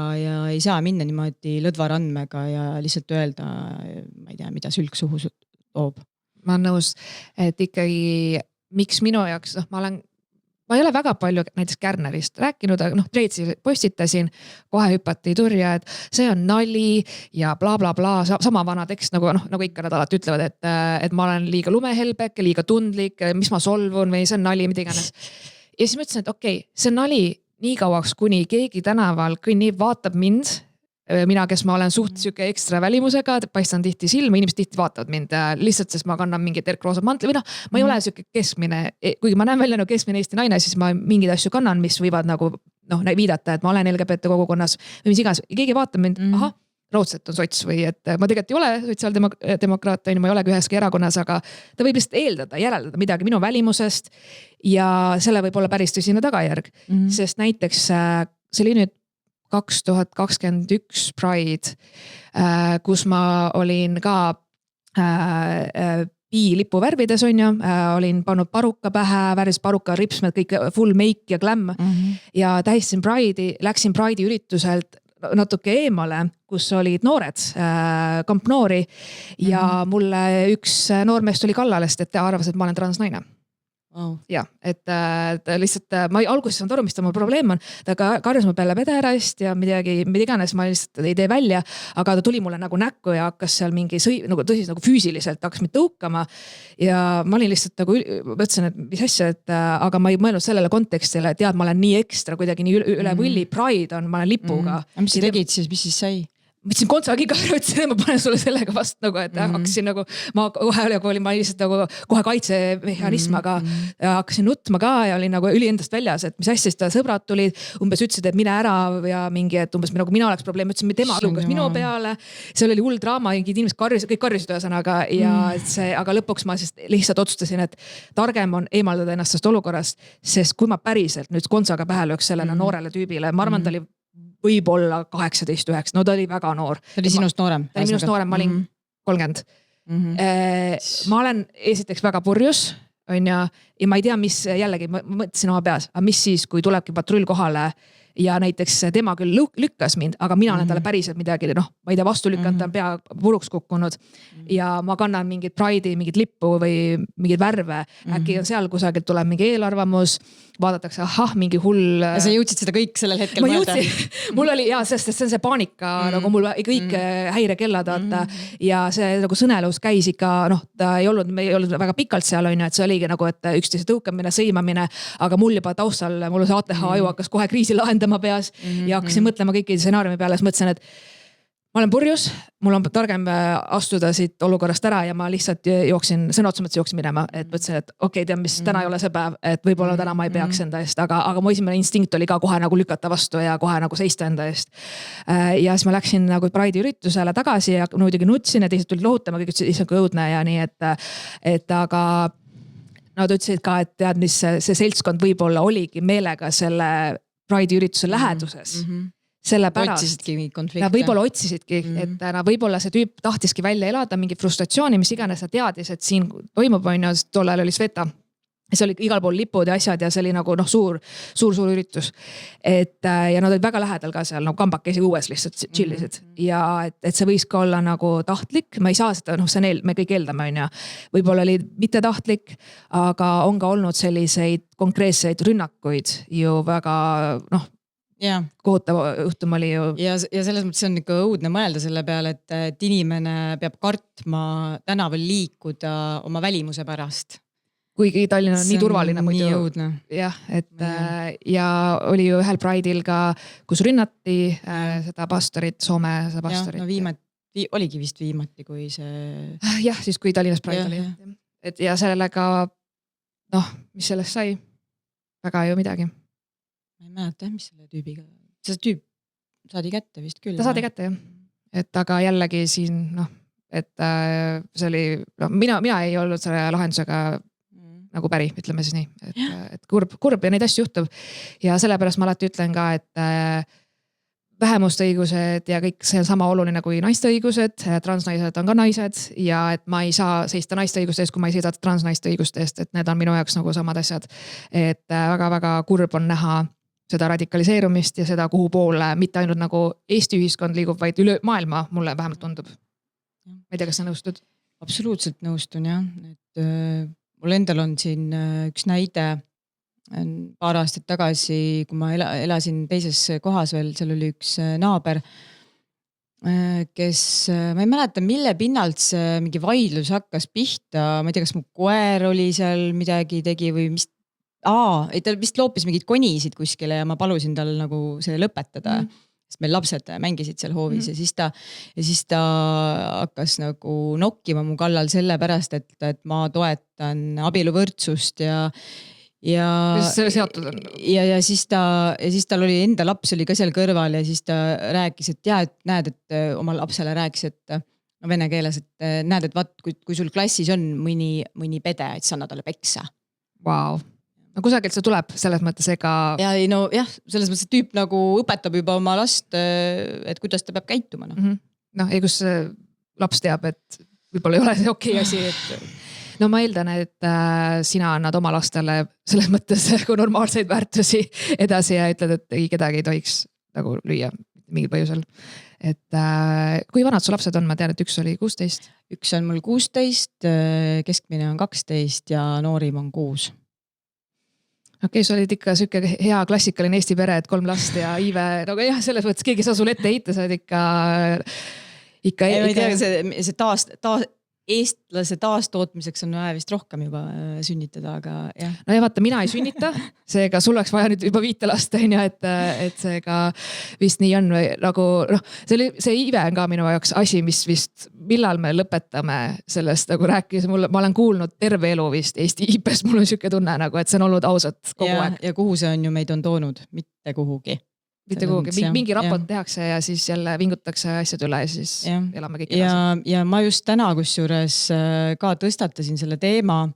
ei saa minna niimoodi lõdvarandmega ja lihtsalt öelda, ma ei tea, mida sülg suhu toob. Ma olen nõus, et ikkagi miks minu jaoks, ma ei ole väga palju näiteks Kärnerist rääkinud, aga Treitsi postitasin, kohe hüpati turja, et see on nali ja bla, sama vana tekst, nagu ikka nad alati ütlevad, et ma olen liiga lumehelbek, liiga tundlik, mis ma solvun või see on nali, mida iganes. Ja siis ma ütlesin, et okei, see on nali nii kauaks, kuni keegi tänaval kõnnib, vaatab mind, mina, kes ma olen suht siuke ekstra välimusega, paistan tihti silma, inimesed tihti vaatavad mind lihtsalt, sest ma kannan mingit erkroosad mantli või ma ei ole siuke keskmine, kuigi ma näen välja nagu keskmine Eesti naine, siis ma mingeid asju kannan, mis võivad nagu viidata, et ma olen LGBT kogukonnas või mis iganes. Keegi vaatab mind, ahah, raudselt on sots või et ma tegelikult ei ole sotsiaaldemokraat, ma ei olegi üheski erakonnas, aga ta võib lihtsalt eeldada, järeldada midagi minu välimusest ja selle võib olla päris tõsine tagajärg, sest näiteks see oli nüüd 2021 Pride, kus ma olin ka lipu värvides on ju, olin pannud paruka pähe, värvis paruka ripsmed, kõik full make ja glam ja tähistasin Pride'i, läksin Pride'i ürituselt natuke eemale, kus olid noored, kampnoori ja mulle üks noormeest tuli kallalest, et ta arvas, et ma olen transnaine. Ja, et lihtsalt ma alguses saanud aru, mis ta mul probleem on, ta karjus mu peale pederast ja mida iganes ma lihtsalt ei tee välja, aga ta tuli mulle nagu näkku ja hakkas seal mingi tõsis nagu füüsiliselt hakkas mind tõukama ja ma olin lihtsalt nagu mõtlesin, et mis asja, aga ma ei mõelnud sellele kontekstile, et ma olen nii ekstra kuidagi nii üle võlli, Pride on, ma olen lipuga. Mis sa tegid siis, mis siis sai? Mõtlesin kontsagiga, ütlesin, et ma panen sulle sellega vastu nagu, et hakkasin nagu, ma lihtsalt nagu kohe kaitsemehhanism, aga hakkasin nutma ka ja olin nagu üli endast väljas, et mis asjast sõbrad tulid, umbes ütlesid, et mine ära ja mingi, et umbes nagu mina oleks probleem, ütlesin, tema lükkas minu peale, seal oli hull draama, inimesed kõik karjusid ühesõnaga ja aga lõpuks ma lihtsalt otsustasin, et targem on eemaldada ennast sellest olukorrast, sest kui ma päriselt nüüd kontsaga pähe lööks sellele noorele tüübile, ma arvan, ta oli võib-olla 18-9, no ta oli väga noor. Ta oli sinust noorem? Ta oli minust noorem, ma olin 30. Ma olen esiteks väga purjus, on ja ma ei tea, mis jällegi, ma mõtlesin oma peas, aga mis siis, kui tulebki patrull kohale ja näiteks tema küll lükkas mind, aga mina olen talle päriselt midagi, ma ei tea, vastu lükanud, ta on pea puruks kukkunud ja ma kannan mingit Pride'i, mingit lippu või mingid värve. Äkki on seal kusagilt tuleb mingi eelarvamus, vaadatakse, mingi hull. Ja sa jõudsid seda kõik sellel hetkel mõelda? Mul oli, sest see on see paanika, nagu mul kõik häirekellad ja see nagu sõnelus käis ikka, ta ei olnud väga pikalt seal, on ju, et see oligi nagu, et üksteise tõukamine, sõimamine, aga mul juba taustal, mul see ATH aju hakkas kohe kriisi lahendama peas ja hakkasin mõtlema kõikide stsenaariumi peale, siis mõtlesin, et ma olen purjus, mul on targem astuda siit olukorrast ära ja ma lihtsalt jooksin, sõna otsa mõttes jooksin minema, et mõtlesin, et okei, tead, mis täna ei ole see päev, et võib-olla täna ma ei peaks enda eest, aga mu esimene instinkt oli ka kohe nagu lükata vastu ja kohe nagu seista enda eest. Ja siis ma läksin nagu Pride'i üritusele tagasi ja muidugi nutsin ja teised tulid lohutama, kõik ütlesid, issand kui õudne ja nii, et aga nad ütlesid ka, et tead, mis see seltskond võib-olla oligi meelega selle Pride'i ürituse läheduses. Sellepärast. Otsisidki mingit konflikte. Ja võib-olla otsisidki, et võib-olla see tüüp tahtiski välja elada mingi frustratsiooni, mis iganes ta teadis, et siin toimub, on ju, tollel oli Sveta. See oli igal pool lipud ja asjad ja see oli nagu suur üritus. Ja nad olid väga lähedal ka seal, nagu kambakesi uues lihtsalt chillisid. Ja et see võis ka olla nagu tahtlik, ma ei saa seda, me kõik eeldame, on ju. Võib-olla oli mitte tahtlik, aga on ka olnud selliseid konkreetseid rünnakuid ju väga, kohutav juhtum oli ju. Ja selles mõttes on ikka õudne mõelda selle peale, et inimene peab kartma tänaval liikuda oma välimuse pärast. Kuigi Tallinn on nii turvaline muidu. Nii õudne. Jah, ja oli ju ühel Pride'il ka, kus rünnati seda pastorit, Soome seda pastorit. Oligi vist viimati, kui see... Jah, siis kui Tallinnas Pride oli. Ja sellega, mis sellest sai? Väga ju midagi. Ma ei mäleta, mis selle tüübiga. See tüüp saadi kätte vist küll. Ta saadi kätte, jah. Et aga jällegi siin, et see oli, mina ei olnud selle lahendusega nagu päri, ütleme siis nii. Et kurb ja neid asju juhtub. Ja sellepärast ma alati ütlen ka, et vähemuste õigused ja kõik see on sama oluline kui naiste õigused, transnaised on ka naised ja et ma ei saa seista naiste õiguste eest, kui ma ei seisa transnaiste õiguste eest, et need on minu jaoks nagu samad asjad. Et väga-väga kurb on näha seda radikaliseerumist ja seda, kuhu poole mitte ainult nagu Eesti ühiskond liigub, vaid üle maailma mulle vähemalt tundub. Ma ei tea, kas sa nõustud? Absoluutselt nõustun, jah. Et mul endal on siin üks näide paar aastat tagasi, kui ma elasin teises kohas veel, seal oli üks naaber, kes, ma ei mäleta, mille pinnalt see mingi vaidlus hakkas pihta, ma ei tea, kas mu koer oli seal midagi tegi või mis, ta vist loopis mingid konisid kuskile ja ma palusin tal nagu see lõpetada, sest meil lapsed mängisid seal hoovis ja siis ta hakkas nagu nokkima mu kallal sellepärast, et ma toetan abieluvõrdsust ja see seotud on? Ja siis tal oli enda laps oli ka seal kõrval ja siis ta rääkis, et et näed, et oma lapsele rääkis, et vene keeles, et näed, et vaat, kui sul klassis on mõni pede, et sa anna talle peksa. Wow. No kusagilt see tuleb selles mõttes ega... selles mõttes, et tüüp nagu õpetab juba oma last, et kuidas ta peab käituma. Ja kus laps teab, et võib-olla ei ole see okei asi, et... No ma eeldan, et sina annad oma lastele selles mõttes kui normaalseid väärtusi edasi ja ütled, et ei kedagi ei tohiks nagu lüüa mingil põhjusel. Et kui vanad su lapsed on? Ma tean, et üks oli 16. Üks on mul 16, keskmine on 12 ja noorim on 6. Okei, sa olid ikka süke hea klassikaline Eesti pere, et 3 last ja Iive, nagu jah, selles mõttes keegi sa sul ette heita, sa oled ikka... Ei tea, see eestlase taastootmiseks on vaja vist rohkem juba sünnitada, aga jah. No ja vaata, mina ei sünnita, seega sul oleks vaja nüüd juba 5 last, et seega vist nii on nagu, see Iive on ka minu jaoks asi, mis vist, millal me lõpetame sellest nagu rääkis, ma olen kuulnud terve elu vist Eesti Iipest, mul on süke tunne nagu, et see on olnud ausalt kogu aeg. Ja kuhu see on ju meid on toonud, mitte kuhugi. Mitte kuhugi, mingi raport tehakse ja siis jälle vingutakse asjad üle ja siis elame kõik edasi. Ja ma just täna kusjuures ka tõstatasin selle teema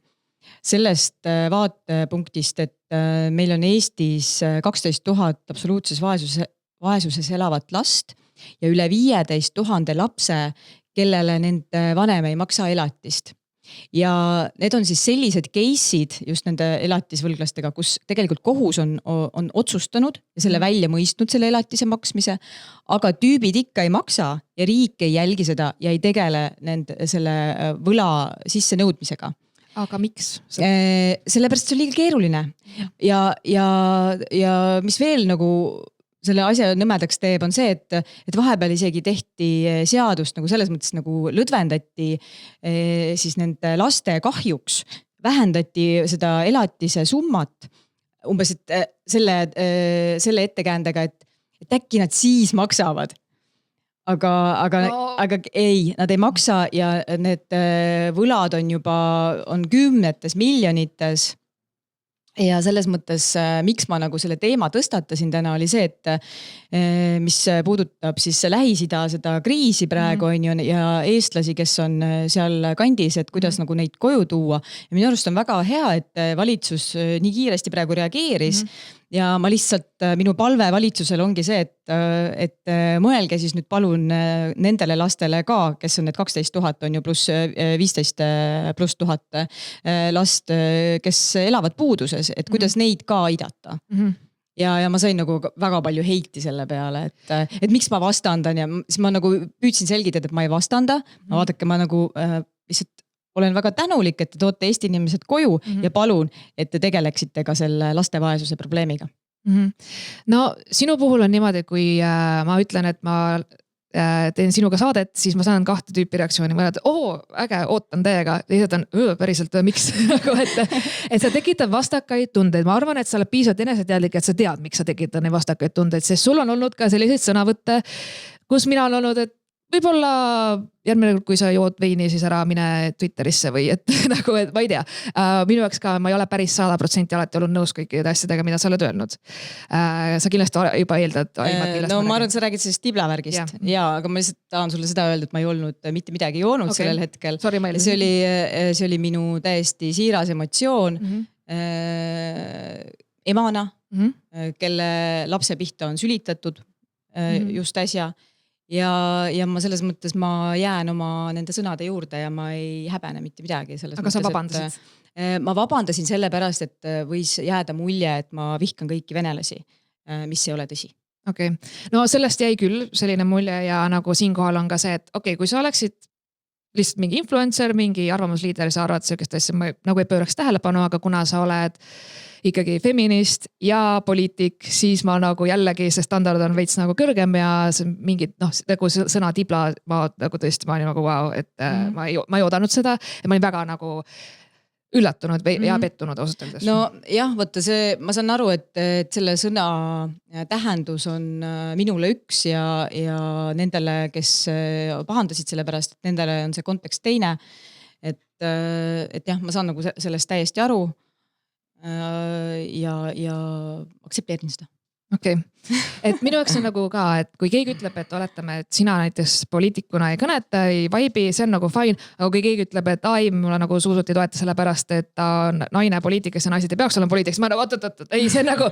sellest vaatepunktist, et meil on Eestis 12 000 absoluutses vaesuses elavat last ja üle 15 000 lapse, kellele nende vanem ei maksa elatist. Ja need on siis sellised case'id just nende elatisvõlglastega, kus tegelikult kohus on otsustanud ja selle välja mõistnud selle elatise maksmise, aga tüübid ikka ei maksa ja riik ei jälgi seda ja ei tegele selle võla sisse nõudmisega. Aga miks? Sellepärast see on liiga keeruline. Ja mis veel nagu selle asja nõmedaks teeb, on see, et vahepeal isegi tehti seadust nagu selles mõttes nagu lõdvendati siis nende laste kahjuks, vähendati seda elatise summat umbes selle ettekäändega, et äkki nad siis maksavad. aga ei, nad ei maksa ja need võlad on kümnetes miljonites. Ja selles mõttes, miks ma nagu selle teema tõstatasin täna oli see, et mis puudutab siis Lähis-Ida seda kriisi praegu on ju ja eestlasi, kes on seal kandis, et kuidas nagu neid koju tuua. Ja minu arust on väga hea, et valitsus nii kiiresti praegu reageeris ja ma lihtsalt, minu palve valitsusel ongi see, et mõelge siis nüüd palun nendele lastele ka, kes on need 12 000 on ju pluss 15 pluss 1000 last, kes elavad puuduses, et kuidas neid ka aidata. Ja ma sain nagu väga palju heiti selle peale, et miks ma vastandan ja siis ma nagu püüdsin selgitada, et ma ei vastanda. Vaadake, ma nagu lihtsalt olen väga tänulik, et te toote Eesti inimesed koju ja palun, et te tegeleksite ka selle lastevaesuse probleemiga. No sinu puhul on niimoodi, kui ma ütlen, et ma teen sinuga saadet, siis ma saan 2 tüüpi reaktsiooni. Ma olen, äge, ootan teiega. Teised on, päriselt, miks? et sa tekitad vastakaid tundeid. Ma arvan, et sa oled piisavalt eneseteadlik, et sa tead, miks sa tekitad neid vastakaid tundeid, sest sul on olnud ka selliseid sõnavõtte, kus mina olen olnud, et võib-olla järgmine kord, kui sa jood veini, siis ära mine Twitterisse või et nagu, et ma ei tea. Minu jaoks ka, ma ei ole päris 100% alati olnud nõus kõikide asjadega, mida sa oled öelnud. Sa kindlasti juba eeldad. No ma arvan, et sa räägid sellest tiblavärgist. Ja, aga ma lihtsalt tahan sulle seda öelda, et ma ei olnud mitte midagi joonud sellel hetkel. Sorry, see oli minu täiesti siiras emotsioon emana, kelle lapse pihta on sülitatud just äsja. Ja ma selles mõttes ma jään oma nende sõnade juurde ja ma ei häbene mitte midagi. Aga sa vabandasid? Ma vabandasin selle pärast, et võis jääda mulje, et ma vihkan kõiki venelasi, mis ei ole tõsi. Okay. No sellest jäi küll selline mulje ja nagu siinkohal on ka see, et kui sa oleksid lihtsalt mingi influencer, mingi arvamusliider, sa arvad sellist asja, ma nagu ei pööraks tähelepanu, aga kuna sa oled ikkagi feminist ja poliitik, siis ma nagu jällegi see standard on veits nagu kõrgem ja mingid nagu sõna tibla, ma nagu tõesti, ma olin nagu wow, et ma ei oodanud seda ja ma olin väga nagu üllatunud või ja pettunud ausalt öeldes. No jah, võtta see, ma saan aru, et selle sõna tähendus on minule üks ja nendele, kes pahandasid selle pärast, et nendele on see kontekst teine. Et jah, ma saan nagu sellest täiesti aru ja aktsepteerin seda. Okay. Et minu jaoks on nagu ka, et kui keegi ütleb, et oletame, et sina näiteks poliitikuna ei kõneta, ei vaibi, see on nagu fine, aga kui keegi ütleb, et mulle nagu suusut ei toeta selle pärast, et ta on naine poliitikas ja naised ei peaks olema poliitikas, ma nagu ei, see on nagu,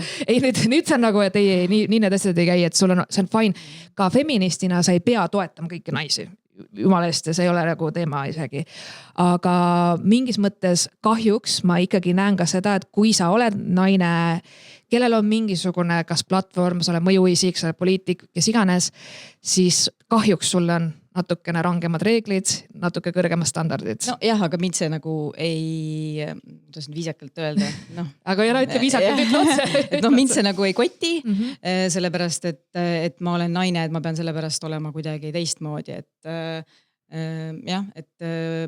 nüüd see on nagu, et ei, nii need asjad ei käi, et sul on, see on fine. Ka feministina sa ei pea toetama kõiki naisi. Jumala eest, see ei ole nagu teema isegi. Aga mingis mõttes kahjuks ma ikkagi näen ka seda, et kui sa oled naine, kellel on mingisugune kas platvorm, sa oled mõjuisik, sa oled poliitik, kes iganes, siis kahjuks sul on natukene rangemad reeglid, natuke kõrgemad standardid. No jah, aga mind see nagu ei, kuidas nüüd viisakalt öelda. No. Aga ära ütle viisakalt, ütle otse. Mind see nagu ei koti, sellepärast, et ma olen naine, et ma pean sellepärast olema kuidagi teistmoodi. Et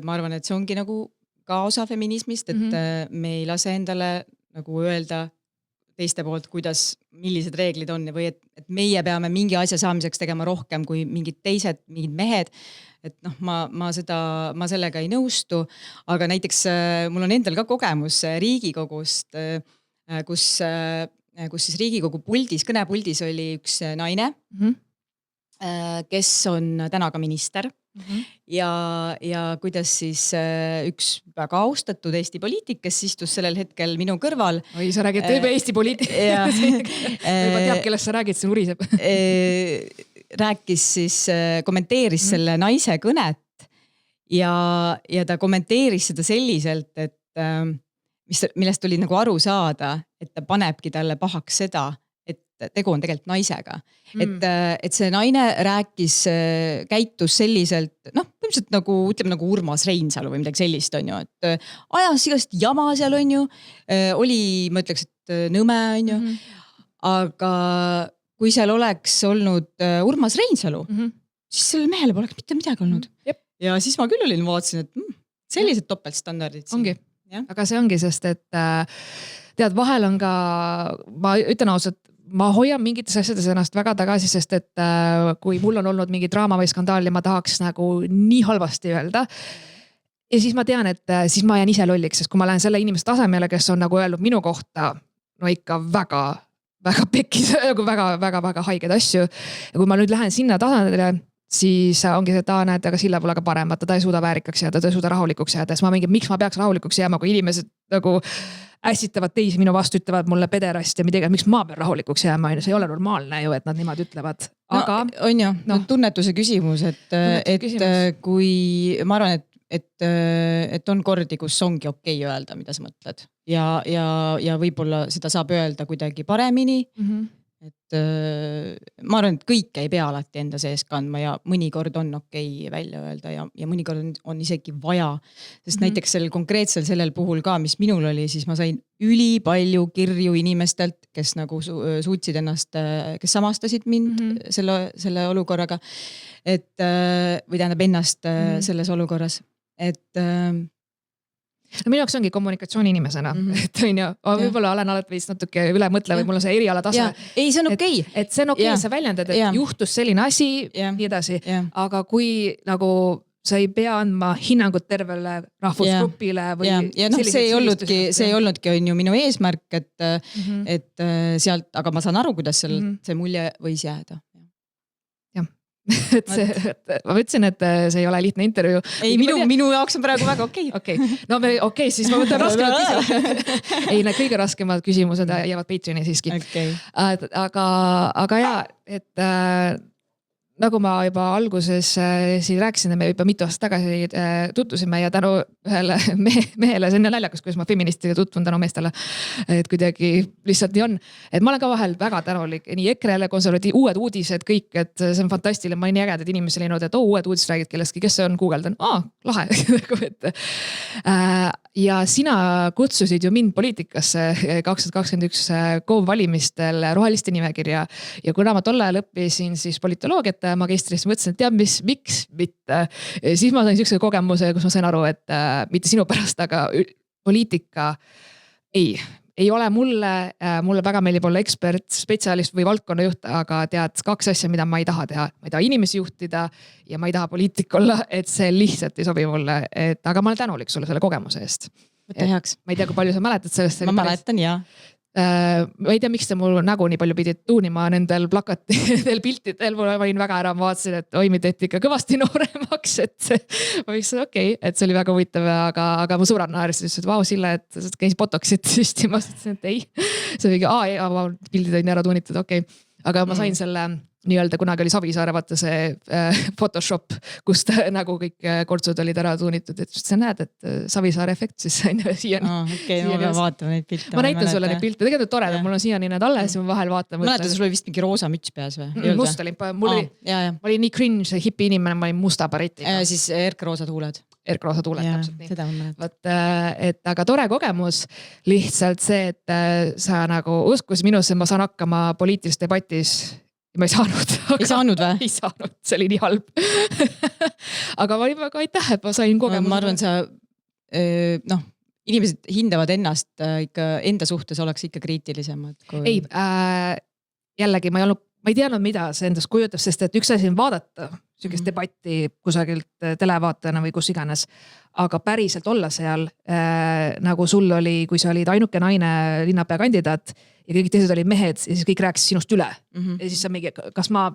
ma arvan, et see ongi nagu ka osa feminismist, et me ei lase endale nagu öelda teiste poolt, millised reeglid on või et meie peame mingi asja saamiseks tegema rohkem kui mingid teised, mingid mehed. Et ma sellega ei nõustu, aga näiteks mul on endal ka kogemus Riigikogust, kus siis Riigikogu puldis, kõnepuldis oli üks naine, kes on täna ka minister. Ja kuidas siis üks väga austatud Eesti poliitik, kes istus sellel hetkel minu kõrval. Oi, sa räägid juba Eesti poliitik. Juba teab, kellest sa räägid, see uriseb. Rääkis siis, kommenteeris selle naise kõnet ja ta kommenteeris seda selliselt, et millest tuli nagu aru saada, et ta panebki talle pahaks seda, et tegu on tegelikult naisega. Et see naine rääkis, käitus selliselt, põhimõtteliselt nagu, ütleme nagu Urmas Reinsalu või midagi sellist on ju, et ajas igast jama seal on ju, oli, ma ütleks, et nõme on ju, aga kui seal oleks olnud Urmas Reinsalu, siis sellel mehele poleks mitte midagi olnud. Ja siis ma küll vaatasin, et sellised topeltstandardid. Ongi, aga see ongi, sest et tead, vahel on ka, ma ütlen ausalt, ma hoian mingites asjades ennast väga tagasi, sest et kui mul on olnud mingi draama või skandaal ja ma tahaks nagu nii halvasti öelda. Ja siis ma tean, et siis ma jään ise lolliks, sest kui ma lähen selle inimese tasemele, kes on nagu öelnud minu kohta, no ikka väga pekkis, nagu väga haiged asju. Ja kui ma nüüd lähen sinna tasandile, siis ongi see, et näed, aga Sille pole ka parem, ta ei suuda väärikaks jääda, ta ei suuda rahulikuks jääda. Siis ma mingi, miks ma peaks rahulikuks jääma, kui inimesed nagu ässitavad teisi minu vastu, ütlevad mulle pederast ja midagi, miks ma pean rahulikuks jääma, see ei ole normaalne ju, et nad niimoodi ütlevad. Aga on ju, tunnetuse küsimus, et kui ma arvan, et on kordi, kus ongi okei öelda, mida sa mõtled ja võib-olla seda saab öelda kuidagi paremini. Et ma arvan, et kõike ei pea alati enda sees kandma ja mõnikord on okei välja öelda ja mõnikord on isegi vaja. Sest näiteks konkreetsel sellel puhul ka, mis minul oli, siis ma sain ülipalju kirju inimestelt, kes nagu suutsid ennast, kes samastasid mind selle olukorraga. Või tähendab ennast selles olukorras. No minu jaoks ongi kommunikatsiooni inimesena, et on ju, võib-olla olen alati vist natuke üle mõtle või mul on see eriala tase. Ei, see on okei. Et see on okei, sa väljendad, et juhtus selline asi, nii edasi. Aga kui nagu sa ei pea andma hinnangut tervele rahvusgrupile või see ei olnudki on ju minu eesmärk, et sealt, aga ma saan aru, kuidas see mulje võis jääda. Et ma ütlesin, et see ei ole lihtne intervjuu. Ei, minu jaoks on praegu väga okei. No siis ma võtan raskemad küsimused. Ei, need kõige raskemad küsimused jäävad Patreoni siiski. Aga jaa, et nagu ma juba alguses siin rääkisin, me juba mitu aastat tagasi tutvusime ja tänu ühele mehele, see on naljakas, kuidas ma feministiga tutvun tänu meestele, et kuidagi lihtsalt nii on. Et ma olen ka vahel väga tänulik nii EKRE-le, konservatiiv, uued uudised, kõik, et see on fantastiline, ma olen nii ägedad inimesi leinud, et uued uudised räägid kellestki, kes see on Google'dan, lahe. Ja sina kutsusid ju mind poliitikasse 2021 KOV valimistel roheliste nimekirja ja kuna ma tolle ajal õppisin siis politoloogiat magistris, mõtlesin, et tead, miks mitte. Siis ma sain siukse kogemuse, kus ma sain aru, et mitte sinu pärast, aga poliitika ei ole mulle väga meeldib olla ekspert, spetsialist või valdkonnajuht, aga tead 2 asja, mida ma ei taha teha. Ma ei taha inimesi juhtida ja ma ei taha poliitik olla, et see lihtsalt ei sobi mulle. Aga ma olen tänulik sulle selle kogemuse eest. Võtta heaks. Ma ei tea, kui palju sa mäletad sellest. Ma mäletan, jah. Ma ei tea, miks te mul nägu nii palju pidid tuunima nendel plakatidel piltidel, ma olin väga ära, ma vaatasin, et oi, mind tehti ikka kõvasti nooremaks, et ma võiksin et see oli väga huvitav, aga mu sõbrad naerisid, et vau, Sille, et käis botoxit süsti, ma ütlesin, et ei, see oli pildid olid ära tuunitud, aga ma sain selle nii-öelda kunagi oli Savisaare, vaata see Photoshop, kust nagu kõik kortsud olid ära tuunitud, et sa näed, et Savisaare efekt siis siiani. Ma vaatan neid pilte. Ma näitan sulle neid pilte, tegelikult tore, mul on siiani need alles ja ma vahel vaatan. Mäletan, sul oli vist mingi roosa müts peas või? Must oli, ma olin nii cringe hipi inimene, ma olin musta baretiga. Siis erkroosad huuled. Erkroosa tuuled täpselt nii. Seda ma mäletan. Aga tore kogemus lihtsalt see, et sa nagu uskus minusse, ma saan hakkama poliitilises debatis. Ma ei saanud. Ei saanud või? Ei saanud, see oli nii halb. Aga ma olin väga aitäh, et ma sain kogemuse. Ma arvan, inimesed hindavad ennast ikka, enda suhtes oleks ikka kriitilisemad. Ei, jällegi ma ei teadnud, mida see endast kujutab, sest et üks asi on vaadata sükest debatti kusagilt televaatajana või kus iganes. Aga päriselt olla seal, nagu sul oli, kui sa olid ainuke naine linnapea kandidaat ja kõik teised olid mehed ja siis kõik rääkis sinust üle. Ja siis sa mingi, kas ma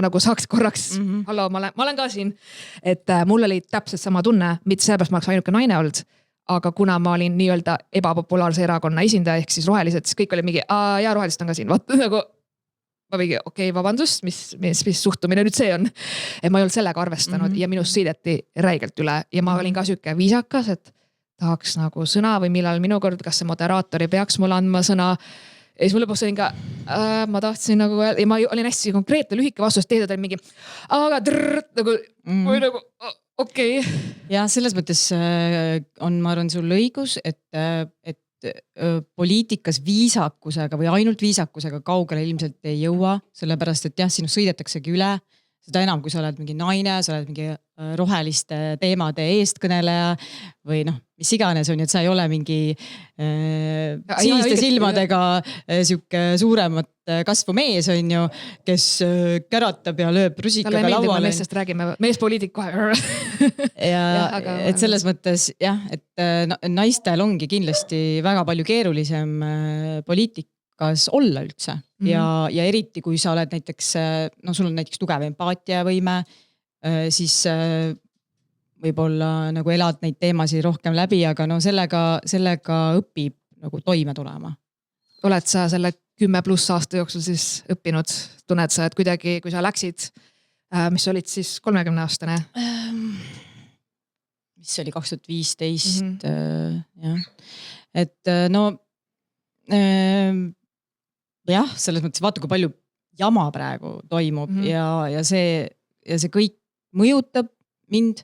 nagu saaks korraks, hallo, ma olen ka siin. Et mul oli täpselt sama tunne, mitte sellepärast ma oleks ainuke naine olnud, aga kuna ma olin nii-öelda ebapopulaarse erakonna esindaja, ehk siis rohelised, siis kõik oli mingi, rohelised on ka siin, vaata nagu ma mingi, vabandust, mis suhtumine nüüd see on. Et ma ei olnud sellega arvestanud ja minust sõideti räigelt üle ja ma olin ka süke viisakas, et tahaks nagu sõna või millal minu kord, kas see moderaator ei peaks mulle andma sõna. Ja siis mul lõpuks olin ka, ma tahtsin nagu, ja ma olin hästi konkreetne lühike vastus, teised olid mingi, aga või nagu, okei. Ja selles mõttes on, ma arvan, sul õigus, et poliitikas viisakusega või ainult viisakusega kaugele ilmselt ei jõua, sellepärast, et jah, sinust sõidetaksegi üle. seda enam, kui sa oled mingi naine, sa oled mingi roheliste teemade eestkõneleja või noh, mis iganes on ju, et sa ei ole mingi siniste silmadega sihuke suuremat kasvu mees on ju, kes käratab ja lööb rusikaga lauale. Talle meeldib, meestest räägime, meespoliitik kohe. Et selles mõttes jah, et naistel ongi kindlasti väga palju keerulisem poliitikas olla üldse. Ja eriti, kui sa oled näiteks, no sul on näiteks tugev empaatiavõime, siis võib-olla nagu elad neid teemasid rohkem läbi, aga no sellega õpib nagu toime tulema. Oled sa selle 10+ aasta jooksul siis õppinud? Tunned sa, et kuidagi, kui sa läksid, mis olid siis 30-aastane? Mis oli 2015, jah. Et no jah, selles mõttes vaata, kui palju jama praegu toimub ja see kõik mõjutab mind,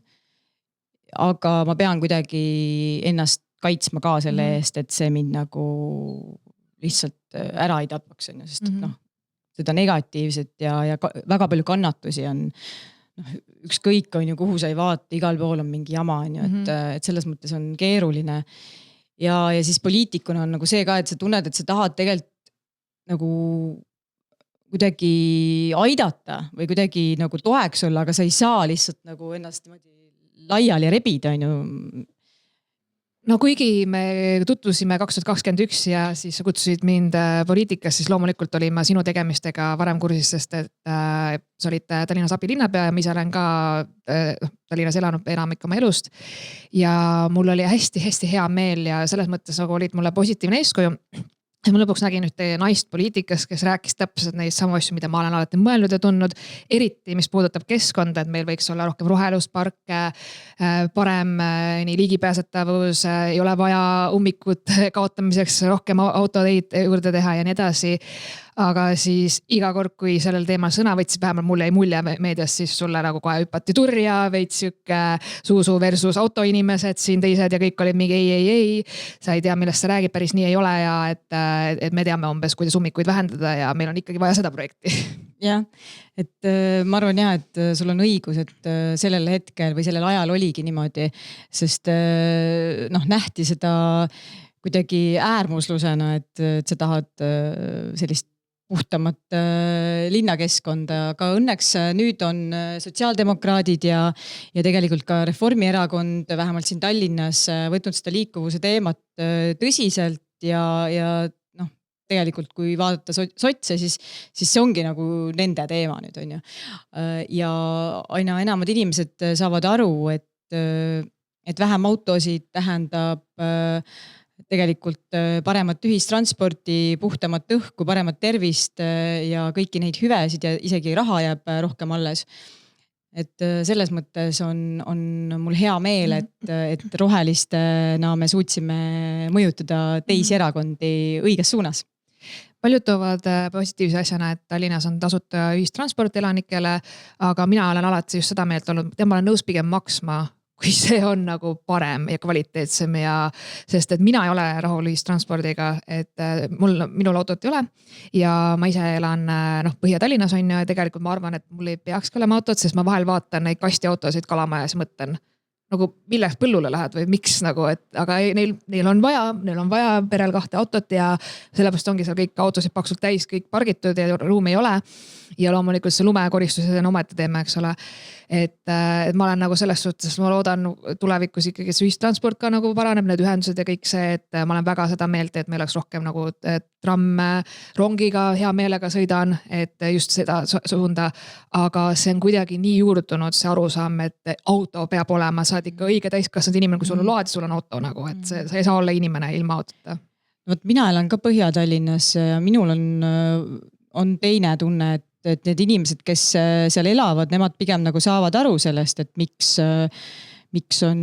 aga ma pean kuidagi ennast kaitsma ka selle eest, et see mind nagu lihtsalt ära ei tapaks, sest noh, seda negatiivset ja väga palju kannatusi on, ükskõik on ju, kuhu sa ei vaata, igal pool on mingi jama, on ju, et selles mõttes on keeruline. Ja siis poliitikuna on nagu see ka, et sa tunned, et sa tahad tegelikult nagu kuidagi aidata või kuidagi nagu toeks olla, aga sa ei saa lihtsalt nagu ennast laiali rebida, on ju. No kuigi me tutvusime 2021 ja siis kutsusid mind poliitikas, siis loomulikult olin ma sinu tegemistega varem kursis, sest et sa olid Tallinnas abilinnapea ja ma ise olen ka Tallinnas elanud enamik oma elust. Ja mul oli hästi hea meel ja selles mõttes nagu olid mulle positiivne eeskuju. Ja ma lõpuks nägin ühte naist poliitikas, kes rääkis täpselt neid samu asju, mida ma olen alati mõelnud ja tundnud, eriti mis puudutab keskkonda, et meil võiks olla rohkem rohelusparke, parem nii ligipääsetavus, ei ole vaja ummikut kaotamiseks rohkem autoteid juurde teha ja nii edasi. Aga siis iga kord, kui sellel teemal sõna võtsid, vähemalt mulle ei mulje meedias, siis sulle nagu kohe hüppati turja, veits sükke suusu versus autoinimesed, siin teised ja kõik olid mingi ei. Sa ei tea, millest sa räägid, päris nii ei ole ja et me teame umbes, kuidas ummikuid vähendada ja meil on ikkagi vaja seda projekti. Jah, et ma arvan jah, et sul on õigus, et sellel hetkel või sellel ajal oligi niimoodi, sest noh, nähti seda kuidagi äärmuslusena, et sa tahad sellist puhtamat linnakeskkonda, aga õnneks nüüd on sotsiaaldemokraadid ja tegelikult ka Reformierakond vähemalt siin Tallinnas võtnud seda liikuvuse teemat tõsiselt ja noh, tegelikult kui vaadata sotse, siis see ongi nagu nende teema nüüd on ju. Ja aina enamad inimesed saavad aru, et vähem autosid tähendab tegelikult paremat ühistransporti, puhtamat õhku, paremat tervist ja kõiki neid hüvesid ja isegi raha jääb rohkem alles. Et selles mõttes on mul hea meel, et rohelistena me suutsime mõjutada teisi erakondi õiges suunas. Paljud toovad positiivse asjana, et Tallinnas on tasuta ühistransport elanikele, aga mina olen alati just seda meelt olnud, et ma olen nõus pigem maksma, kui see on nagu parem ja kvaliteetsem ja sest et mina ei ole rahul ühistranspordiga, et minul autot ei ole ja ma ise elan Põhja-Tallinnas on ja tegelikult ma arvan, et mul ei peaks olema autot, sest ma vahel vaatan neid kastiautosid Kalamajas ja mõtlen, nagu milleks põllule lähed või miks nagu, et aga neil on vaja perel 2 autot ja sellepärast ongi seal kõik autosid paksult täis, kõik pargitud ja ruumi ei ole. Ja loomulikult see lumekoristus on ometi teeme, eks ole. Et ma olen nagu selles suhtes, ma loodan tulevikus ikkagi see ühistransport ka nagu paraneb, need ühendused ja kõik see, et ma olen väga seda meelt, et meil oleks rohkem nagu tramme, rongiga hea meelega sõidan, et just seda suunda, aga see on kuidagi nii juurdunud see arusaam, et auto peab olema, sa oled ikka õige täiskasvanud inimene, kui sul on load, sul on auto nagu, et sa ei saa olla inimene ilma autota. Vot mina elan ka Põhja-Tallinnas ja minul on teine tunne, et need inimesed, kes seal elavad, nemad pigem nagu saavad aru sellest, et miks on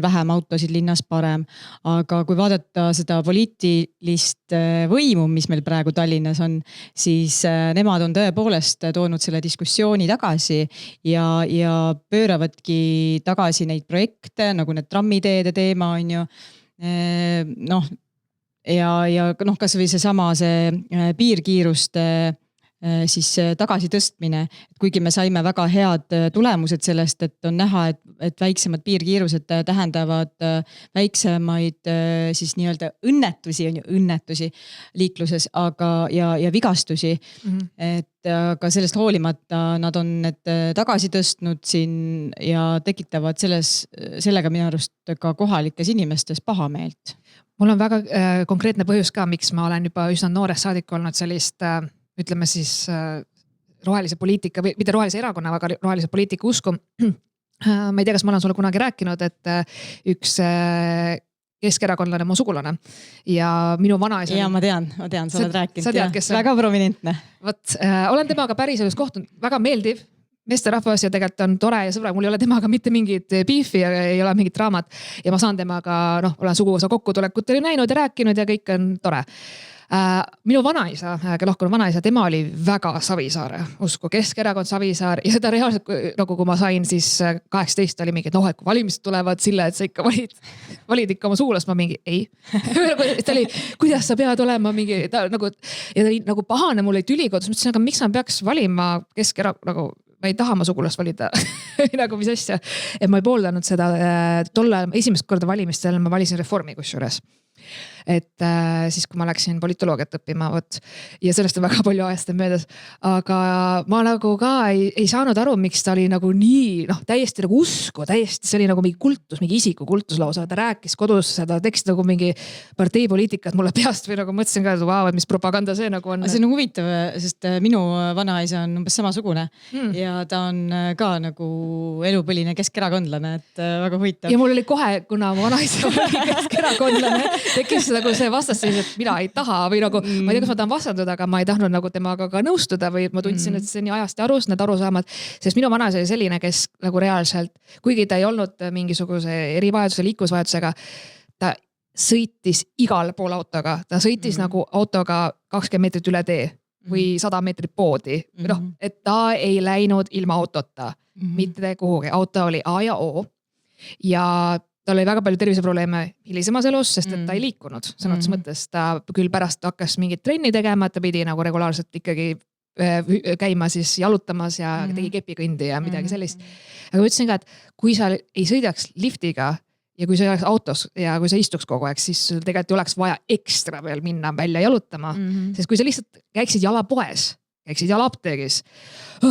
vähem autosid linnas parem. Aga kui vaadata seda poliitilist võimu, mis meil praegu Tallinnas on, siis nemad on tõepoolest toonud selle diskussiooni tagasi ja pööravadki tagasi neid projekte, nagu need trammiteede teema on ju. Ja kas või see piirkiiruste siis tagasi tõstmine, kuigi me saime väga head tulemused sellest, et on näha, et väiksemad piirkiirused tähendavad väiksemaid siis nii-öelda õnnetusi liikluses, ja vigastusi. Et aga sellest hoolimata nad on need tagasi tõstnud siin ja tekitavad sellega minu arust ka kohalikes inimestes pahameelt. Mul on väga konkreetne põhjus ka, miks ma olen juba üsna noorest saadik olnud sellist ütleme siis rohelise poliitika või mitte rohelise erakonna, aga rohelise poliitika usku. Ma ei tea, kas ma olen sulle kunagi rääkinud, et üks keskerakondlane mu sugulane ja minu vanaisa. Ja ma tean, sa oled rääkinud. Sa tead, kes on? Väga prominentne. Võt, olen temaga päriselus kohtunud, väga meeldiv. Meesterahvas ja tegelikult on tore ja sõbra, mul ei ole temaga mitte mingit beefi ja ei ole mingit draamat. Ja ma saan temaga, olen suguvõsa kokkutulekut näinud ja rääkinud ja kõik on tore. Minu vanaisa, lahkunud vanaisa, tema oli väga Savisaare usku, Keskerakond Savisaar ja ta reaalselt, nagu kui ma sain siis 18 oli mingi, et kui valimised tulevad sille, et sa ikka valid ikka oma suulast, ma mingi ei. Ta oli, kuidas sa pead olema mingi, ta oli nagu pahane, mul oli tülikodus, mõtlesin, aga miks ma peaks valima Keskerakond, nagu ma ei taha ma sugulast valida nagu mis asja, et ma ei pooldanud seda tolle esimest korda valimistel ma valisin Reformi kusjuures. Et siis kui ma läksin politoloogiat õppima ja sellest on väga palju ajast möödas, aga ma nagu ka ei saanud aru, miks ta oli nagu nii, täiesti nagu usku, täiesti see oli nagu mingi kultus, mingi isiku kultus lausa, ta rääkis kodus seda tekst nagu mingi parteipoliitikat mulle peast või nagu mõtlesin ka, et mis propaganda see nagu on. See on huvitav, sest minu vanaisa on umbes samasugune ja ta on ka nagu elupõline keskerakondlane, et väga huvitav. Ja mul oli kohe, kuna vanaisa oli keskerakondlane, tekkis nagu see vastasseis, et mina ei taha või nagu, ma ei tea, kas ma tahan vastanduda, aga ma ei tahtnud nagu temaga ka nõustuda või ma tundsin, et see on nii ajast ja arust, need arusaamad, sest minu vanaisa oli selline, kes nagu reaalselt, kuigi ta ei olnud mingisuguse erivajaduse, liiklusvajadusega, ta sõitis igal pool autoga, ta sõitis nagu autoga 20 meetrit üle tee või 100 meetrit poodi, et ta ei läinud ilma autota, mitte kuhugi, auto oli A ja O ja tal oli väga palju terviseprobleeme hilisemas elus, sest et ta ei liikunud. Sõnatus mõttes ta küll pärast hakkas mingit trenni tegema, et ta pidi nagu regulaarselt ikkagi käima siis jalutamas ja tegi kepikõndi ja midagi sellist. Aga ma ütlesin ka, et kui sa ei sõidaks liftiga ja kui sa oleks autos ja kui sa istuks kogu aeg, siis sul tegelikult oleks vaja ekstra veel minna välja jalutama. Sest kui sa lihtsalt käiksid jalapoes, käiksid jala apteegis.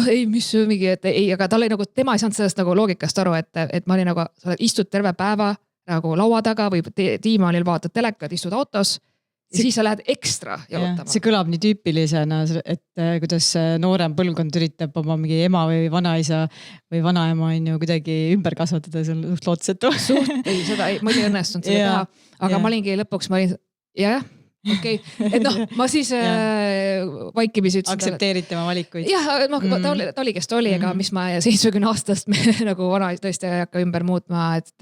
Ei, mis mingi, et ei, aga ta oli nagu, tema ei saanud sellest nagu loogikast aru, et ma olin nagu, sa istud terve päeva nagu laua taga või diivanil vaatad telekat, istud autos ja siis sa lähed ekstra jalutama. See kõlab nii tüüpilisena, et kuidas noorem põlvkond üritab oma mingi ema või vanaisa või vanaema on ju kuidagi ümber kasvatada, see on suht lootsetu. Ei, seda ei, ma ei õnnestunud seda teha, aga ma olingi lõpuks, ma olin, jah. Okei, et ma siis vaikimisi ütlesin. Aktsepteerid tema valikuid. Jah, ta oli, kes ta oli, ega mis ma 70 aastast nagu vana tõesti ei hakka ümber muutma, et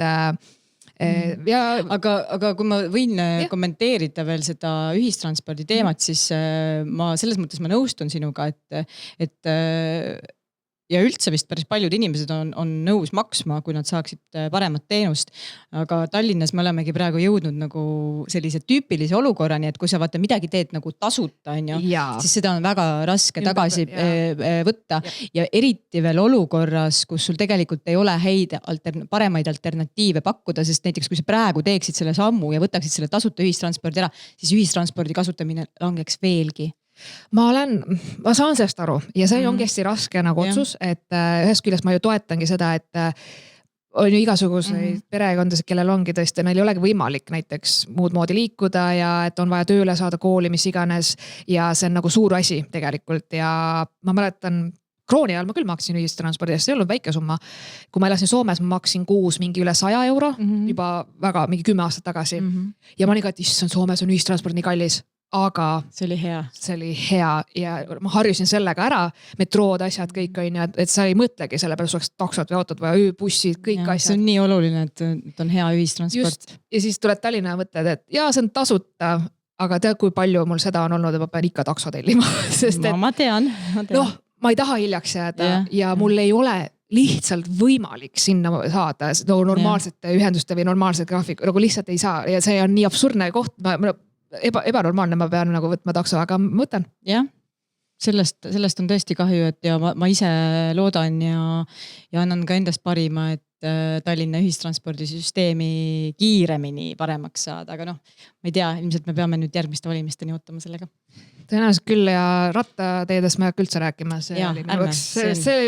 ja. Aga kui ma võin kommenteerida veel seda ühistranspordi teemat, siis ma selles mõttes ma nõustun sinuga, et ja üldse vist päris paljud inimesed on nõus maksma, kui nad saaksid paremat teenust. Aga Tallinnas me olemegi praegu jõudnud nagu sellise tüüpilise olukorrani, et kui sa vaata midagi teed nagu tasuta, siis seda on väga raske tagasi võtta. Ja eriti veel olukorras, kus sul tegelikult ei ole paremaid alternatiive pakkuda, sest näiteks kui sa praegu teeksid selle sammu ja võtaksid selle tasuta ühistranspordi ära, siis ühistranspordi kasutamine langeks veelgi. Ma saan sellest aru ja see ongi hästi raske nagu otsus, et ühest küljest ma ju toetangi seda, et on ju igasuguseid perekondasid, kellel ongi tõesti, neil ei olegi võimalik näiteks muud moodi liikuda ja et on vaja tööle saada kooli, mis iganes ja see on nagu suur asi tegelikult ja ma mäletan krooni ajal ma küll maksin ühistranspordi eest, see ei olnud väike summa. Kui ma elasin Soomes, ma maksin kuus mingi üle 100 euro juba väga mingi 10 aastat tagasi ja ma olin ka, et issand, Soomes on ühistransport nii kallis. Aga see oli hea ja ma harjusin sellega ära, metrood, asjad, kõik on ja et sa ei mõtlegi selle peale, sul oleks taksod või autod või ööbussid, kõik asjad. See on nii oluline, et on hea ühistransport. Just, ja siis tuled Tallinna ja mõtled, et jaa, see on tasuta, aga tead, kui palju mul seda on olnud, et ma pean ikka takso tellima. Sest, et, ma tean. Ma ei taha hiljaks jääda ja mul ei ole lihtsalt võimalik sinna saada normaalsete ühenduste või normaalsed graafikud, nagu lihtsalt ei saa ja see on nii absurdne koht, ebanormaalne, ma pean nagu võtma takso, aga ma võtan. Jah, sellest on tõesti kahju, et ja ma ise loodan ja annan ka endast parima, et Tallinna ühistranspordisüsteemi kiiremini paremaks saada, aga noh, ma ei tea, ilmselt me peame nüüd järgmiste valimisteni ootama sellega. Tõenäoliselt küll ja rattateedest ma ei hakka üldse rääkima, see oli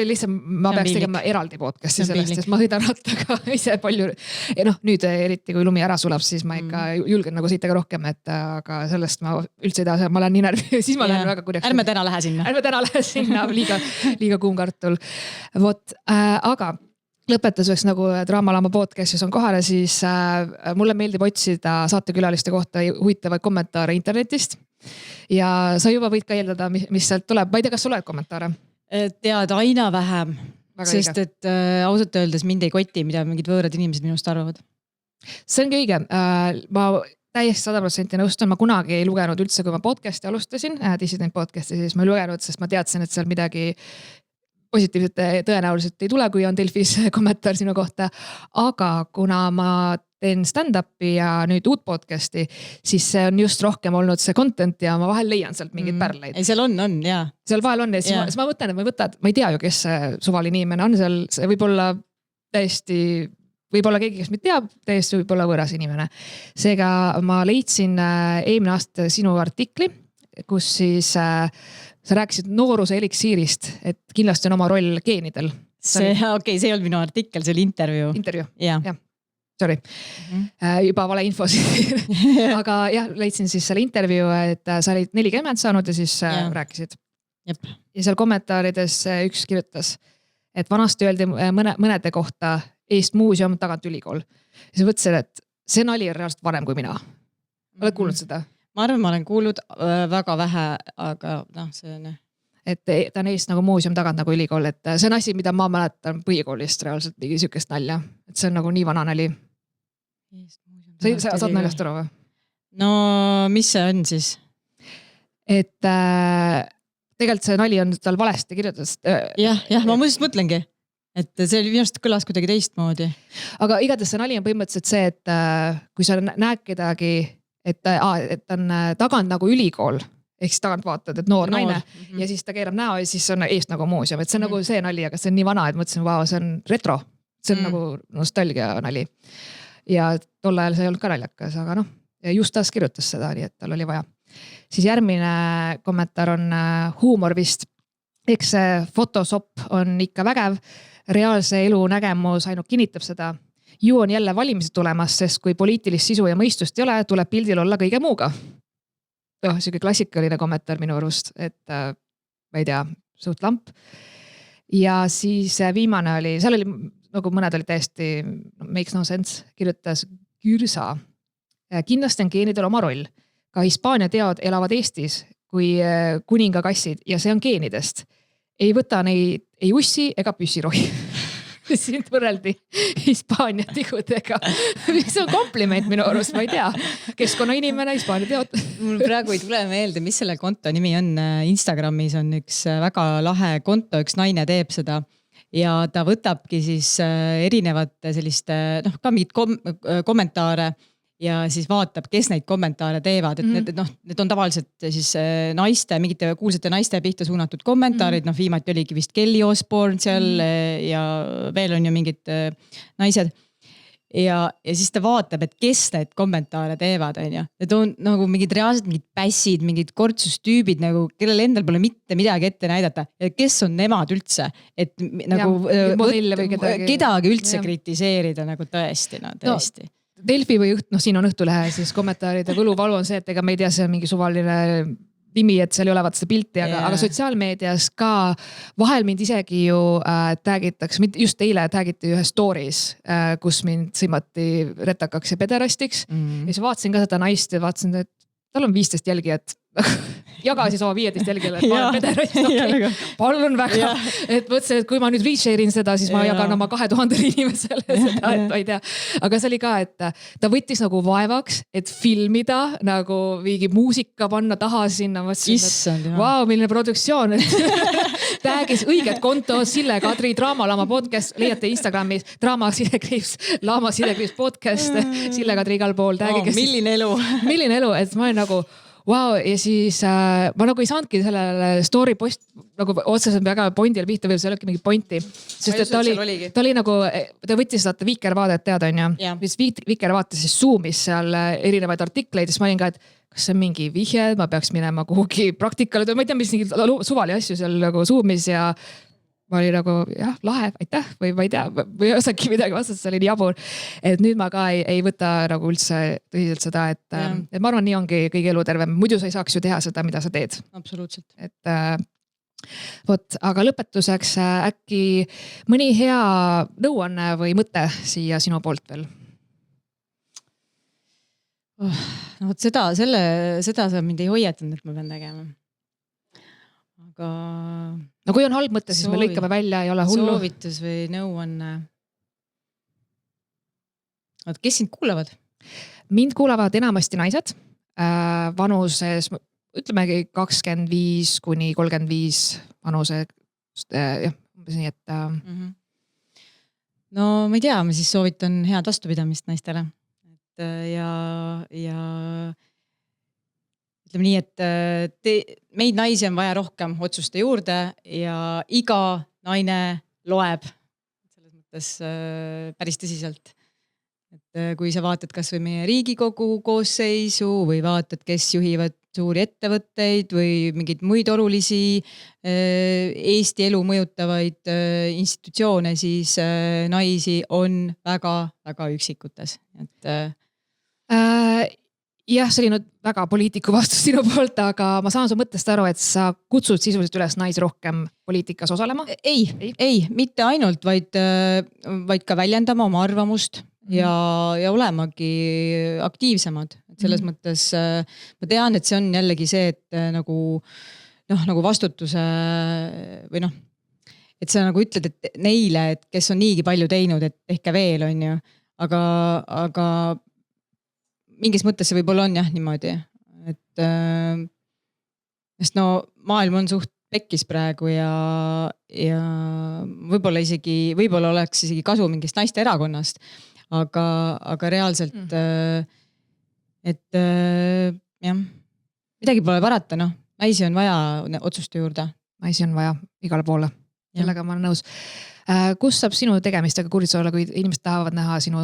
lihtsalt, ma peaks tegema eraldi podcasti sellest, sest ma sõidan rattaga ise palju ja noh, nüüd eriti kui lumi ära sulab, siis ma ikka julgen nagu sõita ka rohkem, et aga sellest ma üldse ei taha, ma lähen nii närvi, siis ma lähen väga kurjaks. Ärme täna lähe sinna, liiga kuum kartul. Vot, aga lõpetuseks nagu Draamalama podcastis on kohale, siis mulle meeldib otsida saatekülaliste kohta huvitavaid kommentaare internetist. Ja sa juba võid ka eeldada, mis sealt tuleb. Ma ei tea, kas sul oled kommentaare? Tead aina vähem, sest et ausalt öeldes mind ei koti, mida mingid võõrad inimesed minust arvavad. See ongi õige. Ma täiesti 100% nõustun, ma kunagi ei lugenud üldse, kui ma podcasti alustasin, Dissident podcasti, siis ma ei lugenud, sest ma teadsin, et seal midagi positiivselt tõenäoliselt ei tule, kui on Delfis kommentaar sinu kohta. Aga kuna ma teen stand-upi ja nüüd uut podcasti, siis see on just rohkem olnud see content ja ma vahel leian sealt mingeid pärleid. Ei, seal on, jaa. Seal vahel on ja siis ma mõtlen, et ma ei tea ju, kes see suvaline inimene on seal, see võib olla täiesti, võib-olla keegi, kes meid teab, täiesti võib olla võõras inimene. Seega ma leidsin eelmine aasta sinu artikli, kus siis sa rääkisid nooruse eliksiirist, et kindlasti on oma roll geenidel. See ei olnud minu artikkel, see oli intervjuu. Jah, sorry. Juba vale info aga jah, leidsin siis selle intervjuu, et sa olid 40 saanud ja siis rääkisid. Jep. Ja seal kommentaarides üks kirjutas, et vanasti öeldi mõnede kohta eest muuseum, tagant ülikool. Ja sa mõtlesid, et see nali on reaalselt varem kui mina. Oled kuulnud seda? Ma arvan, ma olen kuulnud väga vähe, aga noh, see on... Et ta on eest nagu muuseum tagant nagu ülikool, et see on asi, mida ma mäletan põhikoolist reaalselt mingi sükest nalja. Et see on nagu nii vana nali. Sa saad naljast aru või? No, mis see on siis? Et tegelikult see nali on tal valesti kirjutades. Jah, ma mõttes mõtlengi. Et see oli minust kõlas kuidagi teistmoodi. Aga igatahes see nali on põhimõtteliselt see, et kui sa näed kedagi, et on tagant nagu ülikool, ehk siis tagant vaatad, et noor naine ja siis ta keerab näo ja siis on eest nagu muuseum, et see on nagu see nali, aga see on nii vana, et mõtlesin, vau, see on retro, see on nagu nostalgia nali ja tol ajal see ei olnud ka naljakas, aga noh, Justas kirjutas seda, nii et tal oli vaja. Siis järgmine kommentaar on huumor vist, eks see Photoshop on ikka vägev, reaalse elu nägemus ainult kinnitab seda. Ju on jälle valimised tulemas, sest kui poliitilist sisu ja mõistust ei ole, tuleb pildil olla kõige muuga. Siuke klassikaline kommentaar minu arust, et ma ei tea, suht lamp. Ja siis viimane oli, seal oli, nagu mõned oli täiesti, makes no sense, kirjutas Kürsa. Kindlasti on geenidel oma roll. Ka Hispaania teod elavad Eestis kui kuningakassid ja see on geenidest. Ei võta neid ei ussi ega püssirohi. Sind võrreldi Hispaania tigudega. See on kompliment minu arust, ma ei tea. Keskkonnainimene, Hispaania teod. Mul praegu ei tule meelde, mis selle konto nimi on. Instagramis on üks väga lahe konto, üks naine teeb seda. Ja ta võtabki siis erinevate selliste, ka mingid kommentaare ja siis vaatab, kes neid kommentaare teevad. Et need on tavaliselt siis naiste, mingite kuulsate naiste pihta suunatud kommentaarid. Viimati oligi vist Kelly Osbourne seal ja veel on ju mingid naised. Ja siis ta vaatab, et kes need kommentaare teevad. Need on nagu mingid reaalselt mingid pässid, mingid kortsustüübid, nagu, kellel endal pole mitte midagi ette näidata. Ja kes on nemad üldse? Et nagu kedagi üldse kritiseerida nagu tõesti. Tõesti. Delfi või siin on Õhtulehe siis kommentaaride võluvalu on see, et ega me ei tea, see on mingi suvaline nimi, et seal ei olevat seda pilti, aga sotsiaalmeedias ka vahel mind isegi ju taggitakse, just eile taggiti ühe stories, kus mind sõimati retakaks ja pederastiks. Ja siis vaatasin ka seda naist ja vaatasin, et tal on 15 jälgijat. Jaga siis oma 15 jälgijale, et ma olen pederast. Palun väga. Et mõtlesin, et kui ma nüüd reshare'in seda, siis ma jagan oma 2000 inimesele seda, et ma ei tea. Aga see oli ka, et ta võttis nagu vaevaks, et filmida, nagu mingi muusika panna taha sinna. Mõtlesin, et vau, milline produktsioon. Tagis õiget konto, Sille Kadri, Draamalama podcast, leiate Instagramis, Laama sidekriips podcast, Sille Kadri igal pool. Milline elu. Milline elu, et ma olen nagu Vau, ja siis ma nagu ei saanudki sellele story post nagu otseselt väga pointile pihta või see oligi mingi pointi. Sest et ta oli nagu, ta võttis vaata Vikervaadet teada on ju. Siis Vikervaate siis zoomis seal erinevaid artikleid, siis ma olin ka, et kas see on mingi vihje, ma peaks minema kuhugi praktikale, ma ei tea, mis suvali asju seal nagu zoomis ja ma olin nagu jah, lahe, aitäh või ma ei tea, või ei osagi midagi vastata, see oli nii jabur. Et nüüd ma ka ei võta nagu üldse tõsiselt seda, et ma arvan, nii ongi kõige elutervem. Muidu sa ei saaks ju teha seda, mida sa teed. Absoluutselt. Et vot, aga lõpetuseks äkki mõni hea nõuanne või mõte siia sinu poolt veel? No vot seda sa mind ei hoiatanud, et ma pean tegema. Aga no kui on halb mõte, siis me lõikame välja, ei ole hullu. Soovitus või nõuanne. Kes sind kuulavad? Mind kuulavad enamasti naised vanuses, ütlemegi 25 kuni 35 vanuse. Jah, nii, et... No ma ei tea, ma siis soovitan head vastupidamist naistele. Ja ütleme nii, et meid naisi on vaja rohkem otsuste juurde ja iga naine loeb selles mõttes päris tõsiselt. Et kui sa vaatad kas või meie Riigikogu koosseisu või vaatad, kes juhivad suuri ettevõtteid või mingeid muid olulisi Eesti elu mõjutavaid institutsioone, siis naisi on väga üksikutes. Jah, see oli nüüd väga poliitiku vastus sinu poolt, aga ma saan su mõttest aru, et sa kutsud sisuliselt üles naisi rohkem poliitikas osalema? Ei, mitte ainult, vaid ka väljendama oma arvamust ja olemagi aktiivsemad. Selles mõttes ma tean, et see on jällegi see, et nagu vastutuse või et sa nagu ütled, et neile, et kes on niigi palju teinud, et tehke veel, on ju. Aga mingis mõttes see võib-olla on jah niimoodi, et sest maailm on suht pekkis praegu ja võib-olla oleks isegi kasu mingist naiste erakonnast, aga reaalselt, et jah, midagi pole parata, naisi on vaja otsuste juurde. Naisi on vaja igale poole, sellega ma olen nõus. Kus saab sinu tegemistega kursis olla, kui inimesed tahavad näha sinu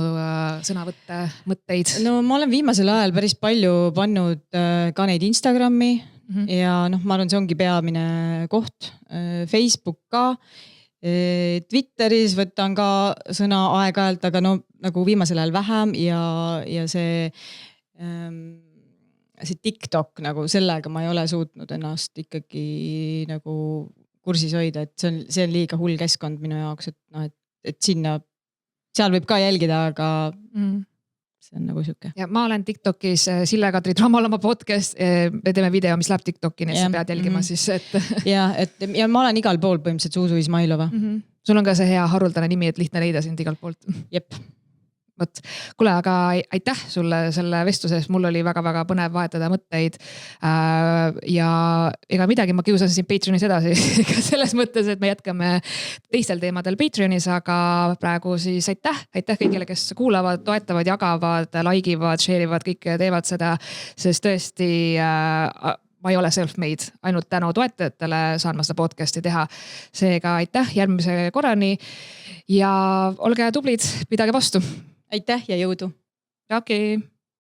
sõnavõtte, mõtteid? No ma olen viimasel ajal päris palju pannud ka neid Instagrami ja ma arvan, see ongi peamine koht. Facebook ka, Twitteris võtan ka sõna aeg-ajalt, aga nagu viimasel ajal vähem ja see TikTok nagu sellega ma ei ole suutnud ennast ikkagi nagu kursis hoida, et see on liiga hull keskkond minu jaoks, et seal võib ka jälgida, aga see on nagu siuke. Ja ma olen TikTokis Sille-Kadri Dramal oma podcast, me teeme video, mis läheb TikToki, nii sa pead jälgima siis, et... ja ma olen igal pool põhimõtteliselt Zuzu Izmailova. Sul on ka see hea haruldane nimi, et lihtne leida sind igalt poolt. Jep. Võt. Kuule, aga aitäh sulle selle vestluses, mul oli väga-väga põnev vahetada mõtteid ja ega midagi, ma kiusan siin Patreonis edasi selles mõttes, et me jätkame teistel teemadel Patreonis, aga praegu siis aitäh kõigile, kes kuulavad, toetavad, jagavad, like'ivad, share'ivad, kõik teevad seda, sest tõesti ma ei ole self-made, ainult tänu toetajatele saan ma seda podcasti teha. Seega aitäh järgmise korrani ja olge tublid, pidage vastu. Aitäh ja jõudu. Okei.